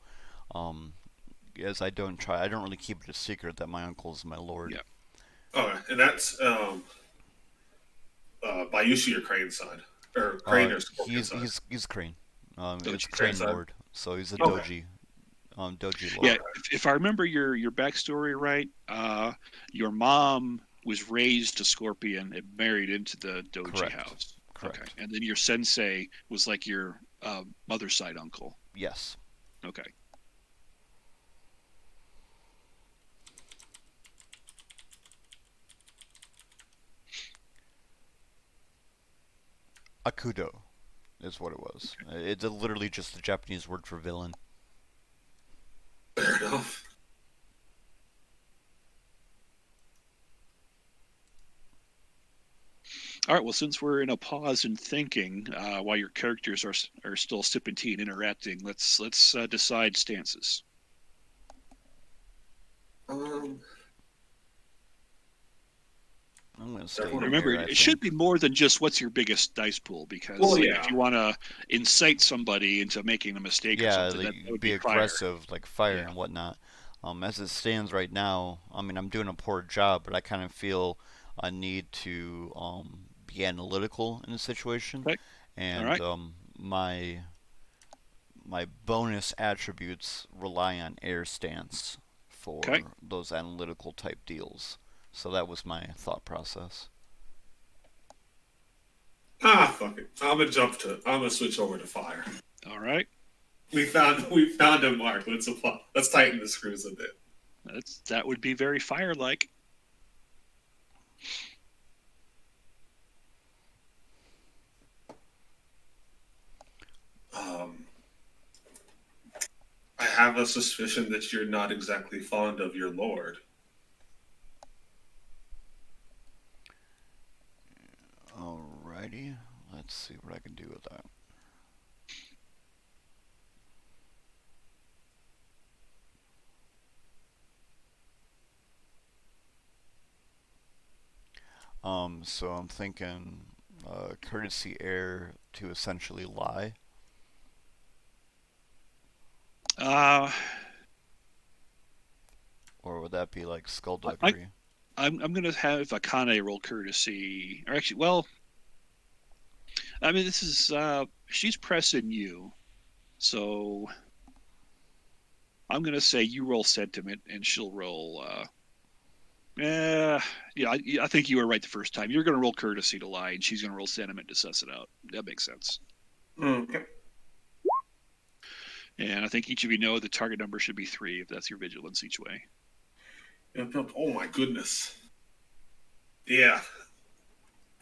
As I don't really keep it a secret that my uncle is my lord. Yeah. okay, and that's Bayushi or Crane side, or Crane or Scorpion side. He's Crane. It's Doji. Crane Side. Lord, so he's a Okay. Doji Lord. Yeah, if I remember your backstory right, your mom was raised a Scorpion and married into the Doji Correct. house. Correct. Okay, and then your sensei was like your mother's side uncle. Yes. Okay. Akudo is what it was. It's literally just the Japanese word for villain. Fair enough. All right. Well, since we're in a pause and thinking while your characters are still sipping tea and interacting, let's decide stances. I'm gonna stay Remember, Remember, here, I it should think. be more than just what's your biggest dice pool, because Well, like, yeah. if you want to incite somebody into making a mistake or Yeah, something, like, that would be be fire. aggressive, like fire Yeah. and whatnot. As it stands right now, I mean, I'm doing a poor job, but I kind of feel a need to be analytical in the situation, Okay. and right. My bonus attributes rely on air stance for Okay. those analytical type deals. So that was my thought process. Fuck it. I'm gonna switch over to fire. All right. We found a mark. Let's tighten the screws a bit. That would be very fire-like. I have a suspicion that you're not exactly fond of your lord. Alrighty, let's see what I can do with that. So I'm thinking courtesy air to essentially lie. Or would that be like skullduggery? I'm going to have Akane roll courtesy. Or actually, well, I mean, this is she's pressing you, so I'm going to say you roll sentiment, and she'll roll. Yeah, I think you were right the first time. You're going to roll courtesy to lie, and she's going to roll sentiment to suss it out. That makes sense. Okay. And I think each of you know the target number should be 3 if that's your vigilance each way. Oh my goodness. Yeah.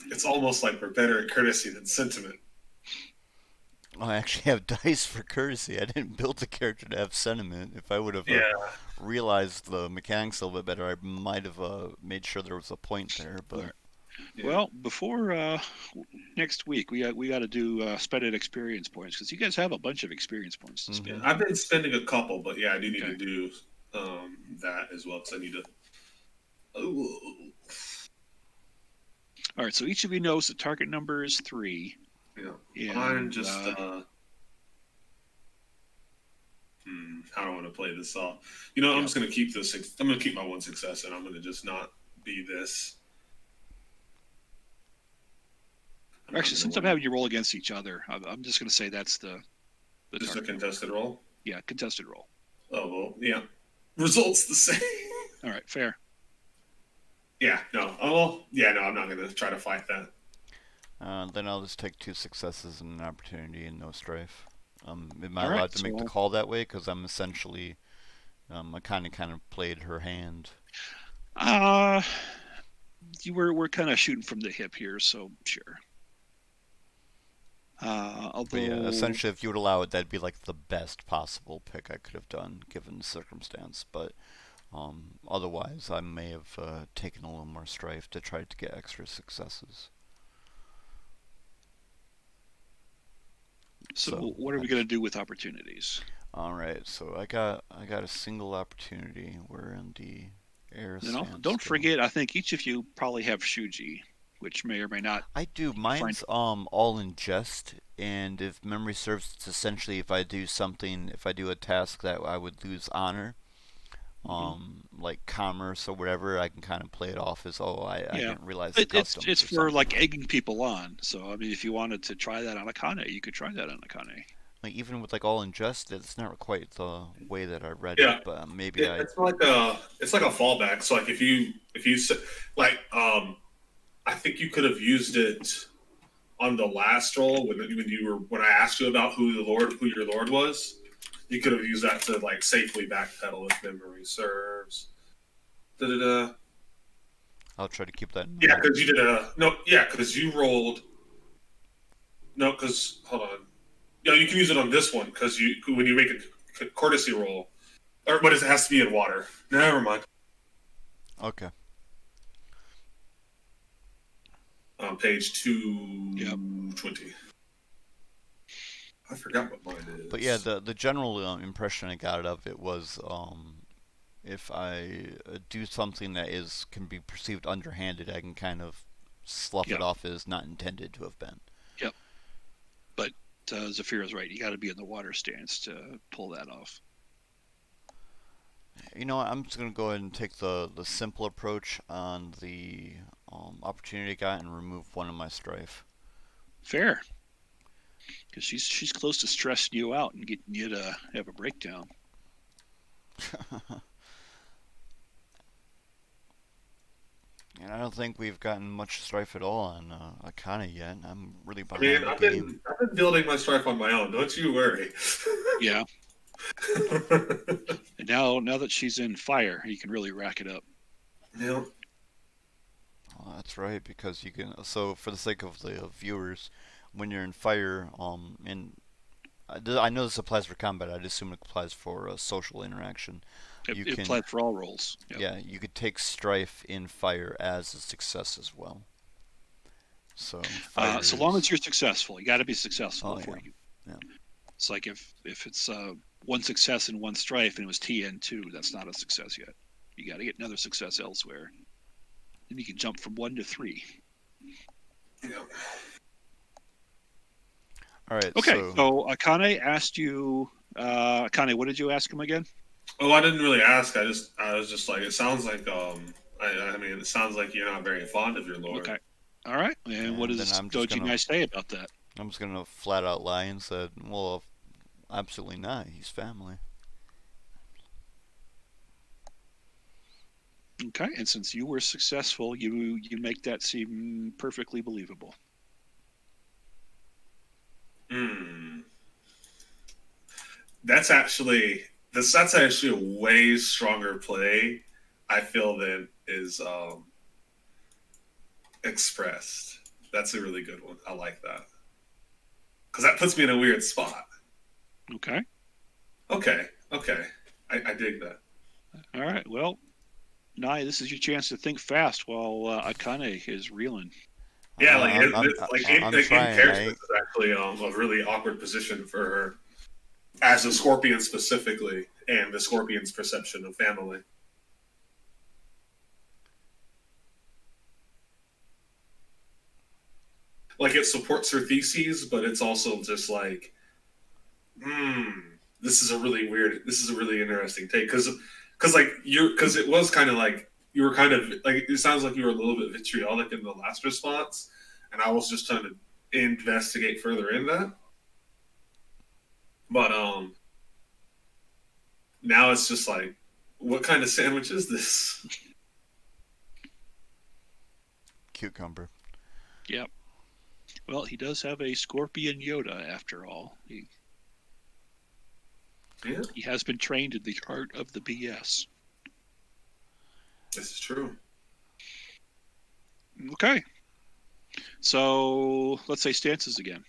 It's almost like we're better at courtesy than sentiment. I actually have dice for courtesy. I didn't build the character to have sentiment. If I would have realized the mechanics a little bit better, I might have made sure there was a point there. But Yeah. Well, before next week, we got to do spending experience points, because you guys have a bunch of experience points to spend. I've been spending a couple, but yeah, I do need to do that as well, because I need to. All right, so each of you knows the target number is 3. Yeah. And, I'm just. How do I want to play this off? You know, I'm just going to keep this. I'm going to keep my 1 success, and I'm going to just not be this. Actually, since I'm having you roll against each other, I'm just going to say that's the just a target contested roll. Yeah, contested roll. Oh well, yeah. Results the same. All right, fair. Yeah, no. Oh well, yeah, no. I'm not going to try to fight that. then I'll just take 2 successes and an opportunity and no strife. Am I All right, allowed to make the call that way? Because I'm essentially, I kind of played her hand. We're kind of shooting from the hip here, so sure. Although, But yeah, essentially, if you would allow it, that'd be like the best possible pick I could have done given the circumstance. But Otherwise, I may have taken a little more strife to try to get extra successes. So what are we going to do with opportunities? All right, so I got a single opportunity. We're in the air. Don't forget, I think each of you probably have Shuji, which may or may not. I do. Mine's all in jest, and if memory serves, it's essentially if I do a task that I would lose honor, like commerce or whatever, I can kind of play it off as I didn't realize the customs. It's for like egging people on. So I mean, if you wanted to try that on Akane, you could try that on Akane. Like even with like all in jest, it's not quite the way that I read Yeah. it, but maybe it's like a fallback. So like if you like I think you could have used it on the last roll when I asked you about who your lord was. You could have used that to like safely backpedal if memory serves. I'll try to keep that in mind. Yeah, because you did because you rolled. No, because hold on. No, you can use it on this one because when you make a courtesy roll, but it has to be in water. Never mind. Okay. On page 220. I forgot what mine is. But yeah, the general impression I got of it was if I do something that can be perceived underhanded, I can kind of slough it off as not intended to have been. Yep. But Zafira's right. You got to be in the water stance to pull that off. You know what? I'm just going to go ahead and take the simple approach on the opportunity I got and remove one of my strife. Fair. Because she's close to stressing you out and getting you to have a breakdown. And I don't think we've gotten much strife at all on Akane yet. I'm really behind the game. I've been building my strife on my own. Don't you worry. Yeah. And now that she's in fire, you can really rack it up. Yeah. Oh, that's right, because you can. So for the sake of the viewers, when you're in fire, and I know this applies for combat. I'd assume it applies for social interaction. It applies for all roles. Yep. Yeah, you could take strife in fire as a success as well. So so long as you're successful, you got to be successful before you. Yeah. It's like if it's one success and one strife and it was TN2, that's not a success yet. You got to get another success elsewhere. Then you can jump from 1 to 3. Yeah. All right. Okay, so Akane asked you. Akane, what did you ask him again? Oh, I didn't really ask. I was just like, it sounds like I mean, it sounds like you're not very fond of your lord. Okay. All right. And what does Doji Guy say about that? I'm just gonna flat out lie and said, well, absolutely not. He's family. Okay, and since you were successful, you make that seem perfectly believable. That's actually a way stronger play, I feel, than is expressed. That's a really good one. I like that. Because that puts me in a weird spot. Okay. I dig that. All right. Well, Nai, this is your chance to think fast while Akane is reeling. Yeah, in trying, character, this is actually a really awkward position for her as a scorpion specifically, and the scorpion's perception of family. Like, it supports her theses, but it's also just like, this is a really interesting take, because it was kind of like you were kind of like, it sounds like you were a little bit vitriolic in the last response, and I was just trying to investigate further in that. But now it's just like, what kind of sandwich is this? Cucumber. Yep. Well, he does have a scorpion Yoda, after all. He has been trained in the art of the BS. This is true. Okay. So let's say stances again.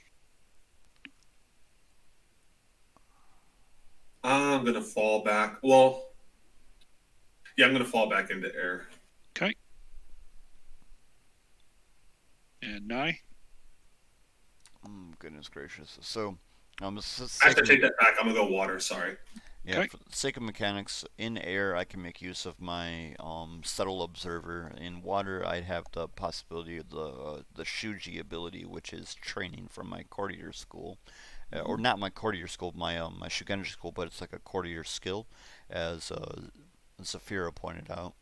I'm gonna fall back. Well, Yeah, I'm going to fall back into air. Okay. And Nye? Goodness gracious. So, I have to take that back. I'm going to go water. Sorry. yeah, Okay. for the sake of mechanics, in air I can make use of my subtle observer. In water, I'd have the possibility of the Shuji ability, which is training from my courtier school, or not my courtier school, my Shugenja school, but it's like a courtier skill, as Zafira pointed out.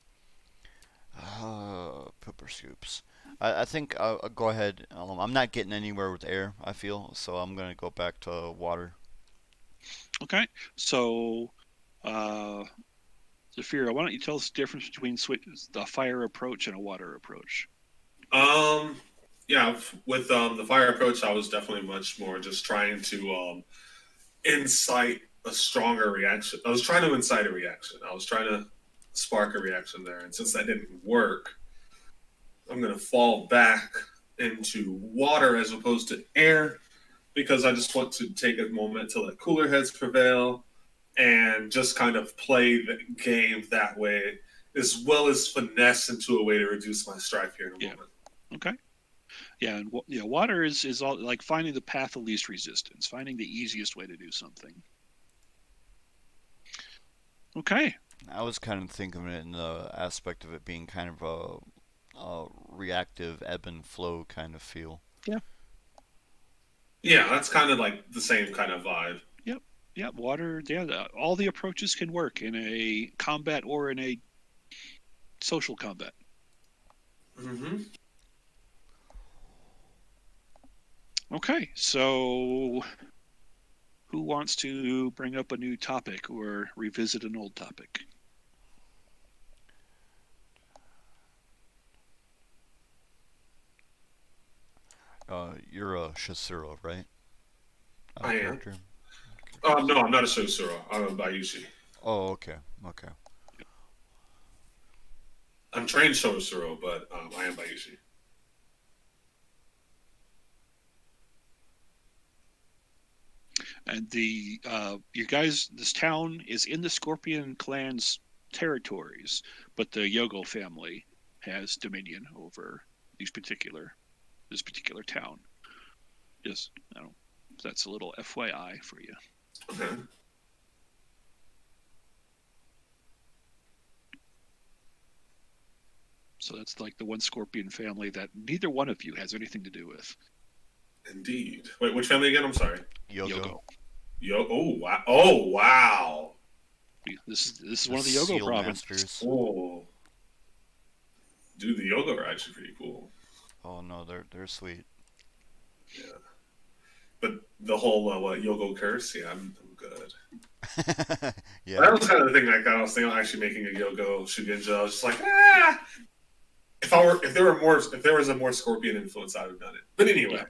Pooper scoops. I think I'll go ahead. I'm not getting anywhere with air, I feel, so I'm gonna go back to water. Okay. So, Zafira, why don't you tell us the difference between the fire approach and a water approach? Yeah, with the fire approach, I was definitely much more just trying to incite a stronger reaction. I was trying to incite a reaction. I was trying to spark a reaction there, and since that didn't work, I'm going to fall back into water as opposed to air because I just want to take a moment to let cooler heads prevail and just kind of play the game that way, as well as finesse into a way to reduce my strife here in a moment. Okay. Yeah, and water is all like finding the path of least resistance, finding the easiest way to do something. Okay. I was kind of thinking of it in the aspect of it being kind of a reactive ebb and flow kind of feel. Yeah. Yeah, that's kind of like the same kind of vibe. Yep. Yeah, water. Yeah, all the approaches can work in a combat or in a social combat. Mm-hmm. Okay, so who wants to bring up a new topic or revisit an old topic? You're a Shasuro, right? I am. Character? No, I'm not a Shosuro. I'm a Bayushi. Oh, okay. Okay. I'm trained Shosuro, but I am Bayushi. And you guys, this town is in the Scorpion clan's territories, but the Yogo family has dominion over this particular town. Just, I don't know, that's a little FYI for you. Okay. So that's like the one Scorpion family that neither one of you has anything to do with. Indeed. Wait, which family again? I'm sorry. Yogo. Oh wow! Oh wow! This is one of the Yogo provinces. Masters. Oh, dude, the Yogo are actually pretty cool. Oh no, they're sweet. Yeah, but the whole Yogo curse, yeah, I'm good. Yeah. That was kind of the thing. I was thinking of actually making a Yogo Shugenja. I was just like, ah. If there was a more Scorpion influence, I would have done it. But anyway. Yeah.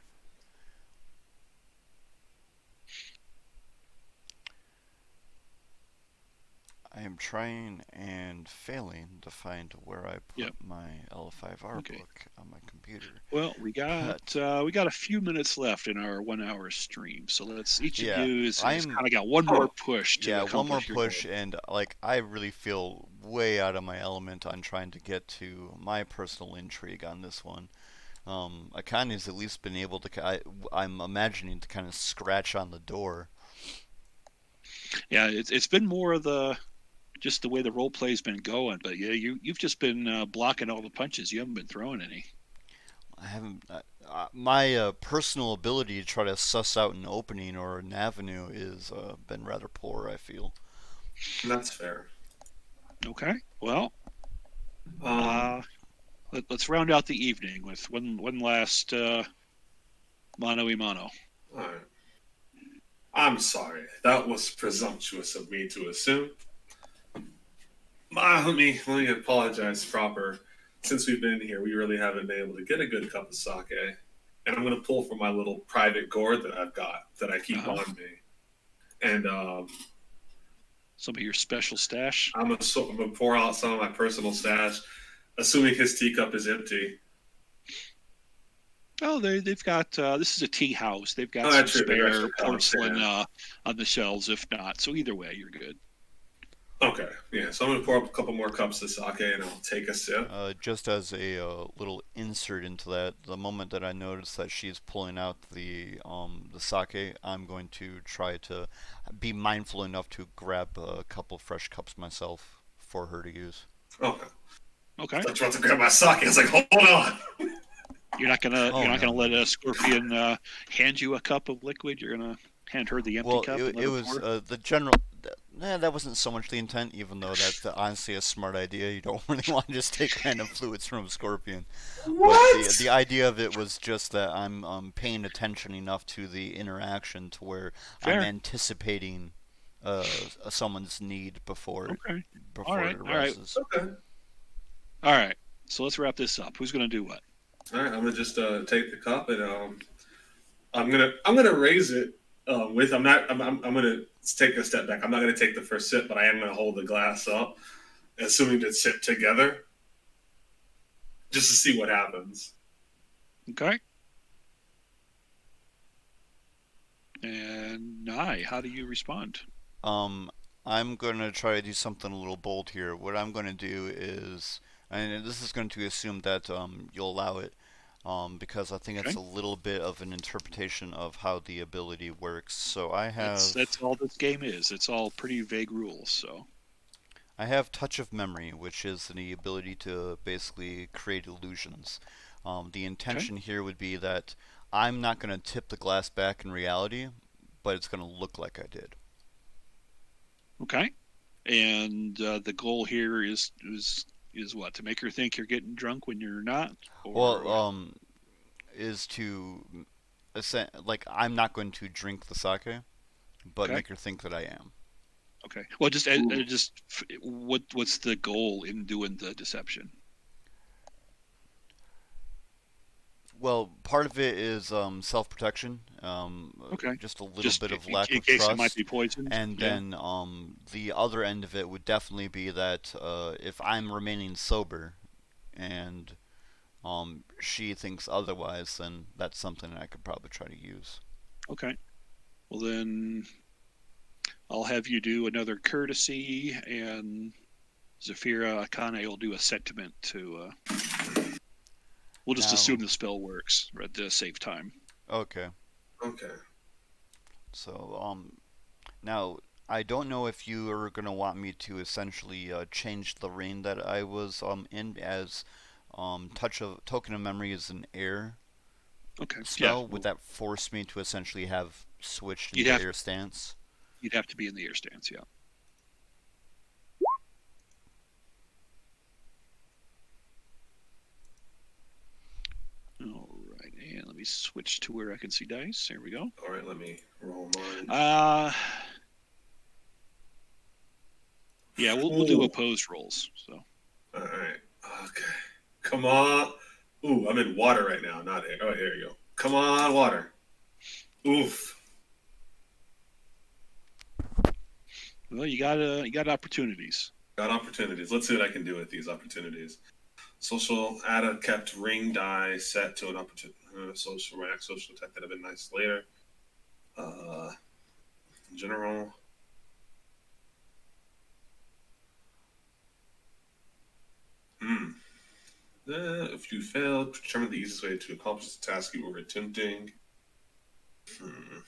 I am trying and failing to find where I put my L5R book on my computer. Well, we got a few minutes left in our 1 hour stream, so let's each of you is kind of got one more push to one more push, goal. and like I really feel way out of my element on trying to get to my personal intrigue on this one. Akane's at least been able to. I'm imagining to kind of scratch on the door. Yeah, it's been more of just the way the role play's been going, but yeah, you've just been blocking all the punches. You haven't been throwing any. I haven't. My personal ability to try to suss out an opening or an avenue is been rather poor, I feel. That's fair. Okay, well, let's round out the evening with one last mano a mano. All right. I'm sorry. That was presumptuous of me to assume. Let me apologize proper. Since we've been here, we really haven't been able to get a good cup of sake. And I'm going to pull from my little private gourd that I've got that I keep on me. And some of your special stash? I'm going to pour out some of my personal stash, assuming his teacup is empty. Oh, they've got this is a tea house. They've got some spare porcelain on the shelves. If not, so either way, you're good. Okay, yeah. So I'm gonna pour up a couple more cups of sake, and I'll take a sip. Just as a little insert into that, the moment that I notice that she's pulling out the sake, I'm going to try to be mindful enough to grab a couple fresh cups myself for her to use. Okay. Okay. I thought you were about to grab my sake. I was like, hold on. You're not gonna Oh, you're not no, gonna let no. a scorpion hand you a cup of liquid. You're gonna hand her the empty Well, cup and let it her was pour. the general. That wasn't so much the intent, even though that's honestly a smart idea. You don't really want to just take random fluids from a scorpion. But What? the idea of it was just that I'm paying attention enough to the interaction to where I'm Fair. anticipating someone's need Okay. All before right. it All right. arises. Okay. All right. So let's wrap this up. Who's gonna do what? All right. I'm gonna just take the cup and I'm gonna raise it with. I'm gonna take a step back. I'm not gonna take the first sip, but I am gonna hold the glass up, assuming to sip together, just to see what happens. Okay. And Nye, how do you respond? Um, I'm gonna try to do something a little bold here. What I'm gonna do is, and this is going to assume that you'll allow it, because I think it's Okay. a little bit of an interpretation of how the ability works. So That's all this game is. It's all pretty vague rules. So I have Touch of Memory, which is the ability to basically create illusions. The okay. intention here would be that I'm not gonna tip the glass back in reality, but it's gonna look like I did. Okay. And the goal here is what, to make her think you're getting drunk when you're not, or Well, what? is to like I'm not going to drink the sake, but Okay. make her think that I am. Okay. Well, what's the goal in doing the deception? Well, part of it is self-protection, Okay. just a little Just bit of lack in of case it might be trust, poisoned. and Yeah. then the other end of it would definitely be that if I'm remaining sober and she thinks otherwise, then that's something I could probably try to use. Okay. Well then, I'll have you do another courtesy, and Zafira Akane will do a sentiment to. We'll just assume Now, the spell works at the save time. okay, Okay. so now I don't know if you are gonna want me to essentially change the ring that I was in, as touch of token of memory is an air Okay. Yeah. spell. Would Well, that force me to essentially have switched you'd into have air stance? you'd have to be in the air stance. Yeah. All right, and let me switch to where I can see dice. There we go. All right. Let me roll mine. Yeah, we'll do Ooh. opposed rolls. So All right. Okay. Come on. Ooh, I'm in water right now, not air. Oh, here you go. Come on, water. Oof. well, you got opportunities. Got opportunities. Let's see what I can do with these opportunities. Social add a kept ring die set to an opportunity. Social react social attack that have been nice later. Uh, in general. Hmm. If you failed, determine the easiest way to accomplish the task you were attempting. Hmm.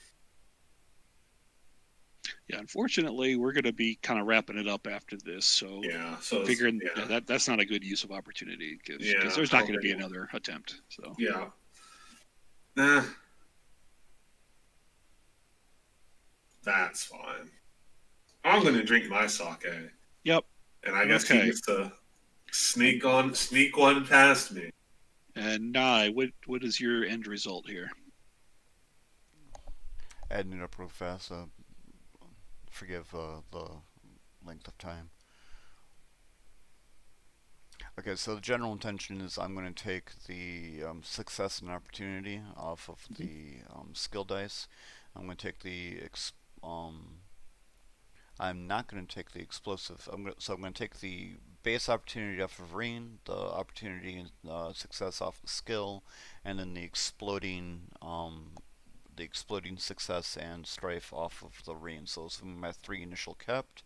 Yeah, unfortunately, we're going to be kind of wrapping it up after this. So Yeah. So figuring yeah. that's not a good use of opportunity because Yeah. there's I not don't going to be think. another attempt. So Yeah. Nah. That's fine. I'm gonna drink my sake, yep. and I guess he Okay. gets to sneak one past me. And Nye, what is your end result here? Adding it up real fast. Forgive the length of time. Okay, so the general intention is I'm going to take the success and opportunity off of Mhm. the skill dice. I'm going to take I'm not going to take the explosive. So I'm going to take the base opportunity off of Reen, the opportunity and success off of skill, and then the exploding success and strife off of the Reen. So those are my three initial kept,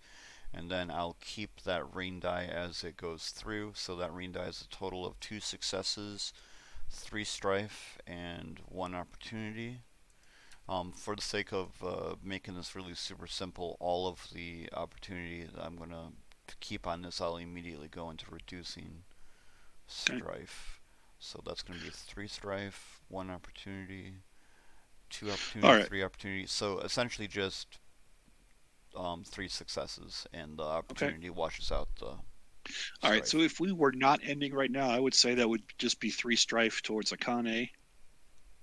and then I'll keep that rain die as it goes through. So that rain die is a total of 2 successes, 3 strife, and 1 opportunity. For the sake of making this really super simple, all of the opportunity that I'm going to keep on this, I'll immediately go into reducing strife. So that's going to be 3 strife, 1 opportunity, 2 opportunity, 3 opportunity. So essentially just 3 successes, and the opportunity washes out the strife. All right, so if we were not ending right now, I would say that would just be 3 strife towards Akane.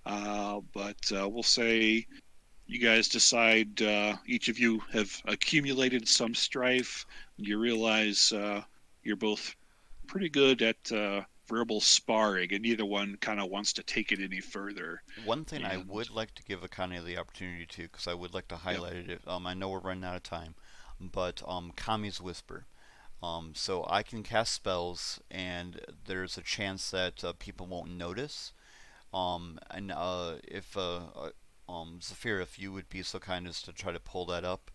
But we'll say you guys decide, each of you have accumulated some strife. You realize you're both pretty good at verbal sparring, and neither one kind of wants to take it any further. One thing I would like to give Akane the opportunity to, because I would like to highlight it. I know we're running out of time, but Kami's Whisper. So I can cast spells, and there's a chance that people won't notice. And if Zafir, if you would be so kind as to try to pull that up,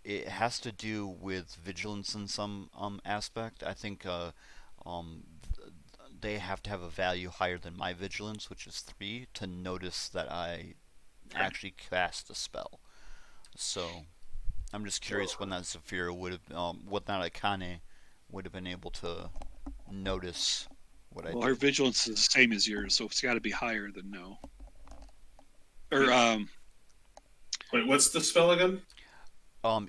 it has to do with vigilance in some aspect. I think they have to have a value higher than my vigilance, which is 3, to notice that I actually cast a spell. So I'm just curious when that Zafir would have, what that Akane would have been able to notice what I did. Well, her vigilance is the same as yours, so it's got to be higher than no. Or Wait, what's the spell again?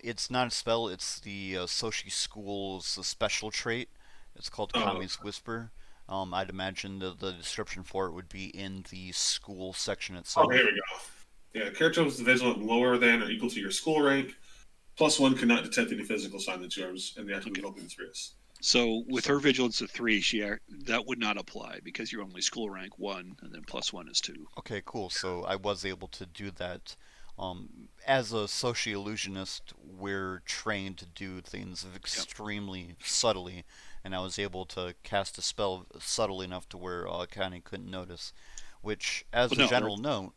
It's not a spell. It's the Soshi School's special trait. It's called Kami's Whisper. I'd imagine the description for it would be in the school section itself. Oh, here we go. Yeah, character was vigilant lower than or equal to your school rank. +1 cannot detect any physical sign that's yours, and the active development is risk. So with her vigilance of 3, that would not apply because you're only school rank 1, and then +1 is 2. Okay, cool. So I was able to do that. As a Soshi illusionist, we're trained to do things extremely subtly, and I was able to cast a spell subtle enough to where Akane couldn't notice. Which, as a general note,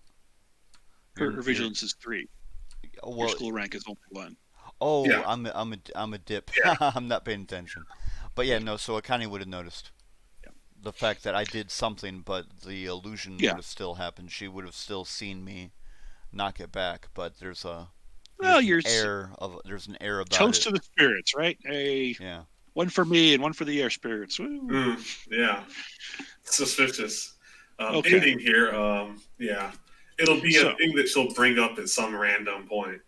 her vigilance is 3. Well, your school rank is only 1. Oh, Yeah. I'm a dip. Yeah. I'm not paying attention. But yeah, no. So Akane would have noticed the fact that I did something, but the illusion would have still happened. She would have still seen me knock it back. But there's an air about toast it. to the spirits, right? Yeah. One for me and one for the air spirits. Yeah. Suspicious. Ending here. Yeah. It'll be a thing that she'll bring up at some random point.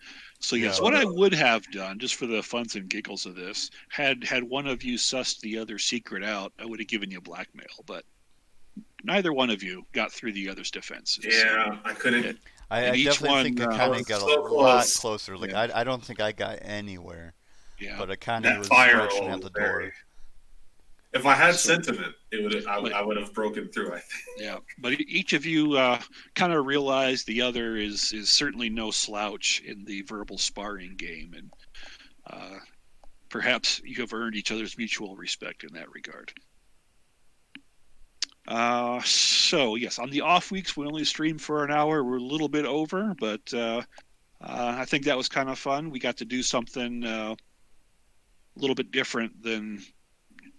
So yes, what I would have done, just for the funs and giggles of this, had one of you sussed the other secret out, I would have given you blackmail. But neither one of you got through the other's defenses. Yeah, I couldn't. I definitely think Akane got a lot closer. Like I don't think I got anywhere. Yeah. But Akane was crouching at the door. Very... If I had sentiment, I would have broken through, I think. Yeah, but each of you kind of realized the other is certainly no slouch in the verbal sparring game, and perhaps you have earned each other's mutual respect in that regard. So yes, on the off weeks we only stream for an hour. We're a little bit over, but I think that was kind of fun. We got to do something a little bit different than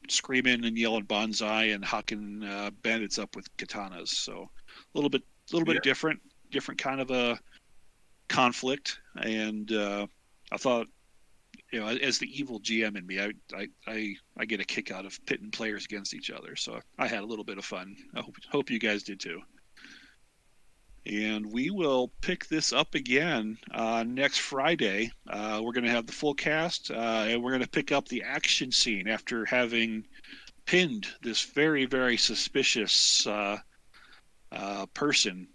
screaming and yelling bonsai and hawking bandits up with katanas. So a little bit different kind of a conflict. And I thought, as the evil GM in me, I get a kick out of pitting players against each other. So I had a little bit of fun. I hope you guys did too. And we will pick this up again next Friday. We're going to have the full cast, and we're going to pick up the action scene after having pinned this very, very suspicious person.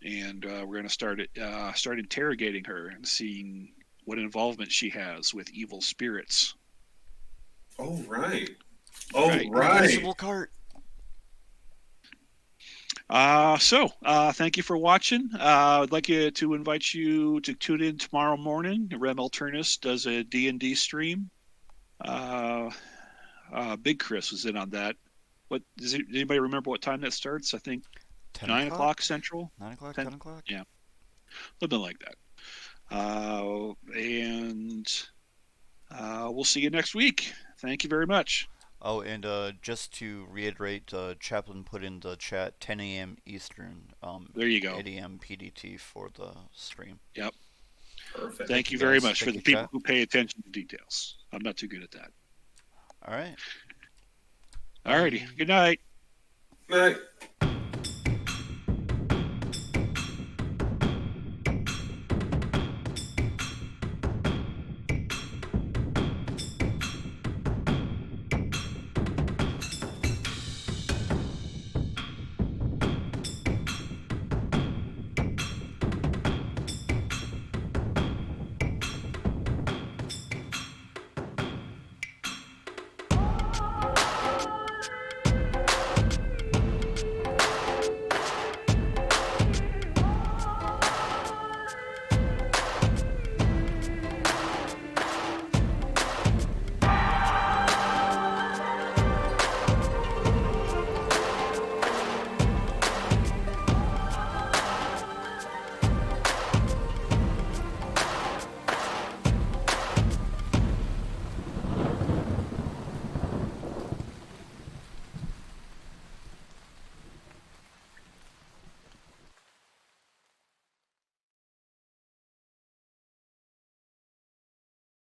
And we're going to start interrogating her and seeing what involvement she has with evil spirits. Oh, right. Invisible cart. Thank you for watching. I'd like to invite you to tune in tomorrow morning. Rem Alternus does a D&D stream. Big Chris was in on that. Does anybody remember what time that starts? I think 9 o'clock Central. 9 o'clock, 10 o'clock? Yeah. A little bit like that. And We'll see you next week. Thank you very much. Oh, and just to reiterate, Chaplain put in the chat 10 a.m. Eastern, There you go. 8 a.m. PDT for the stream. Yep. Perfect. Thank you you, very guys. much Thank for the you, people chat. who pay attention to details. I'm not too good at that. All right. Alrighty. Bye. Good night. Night.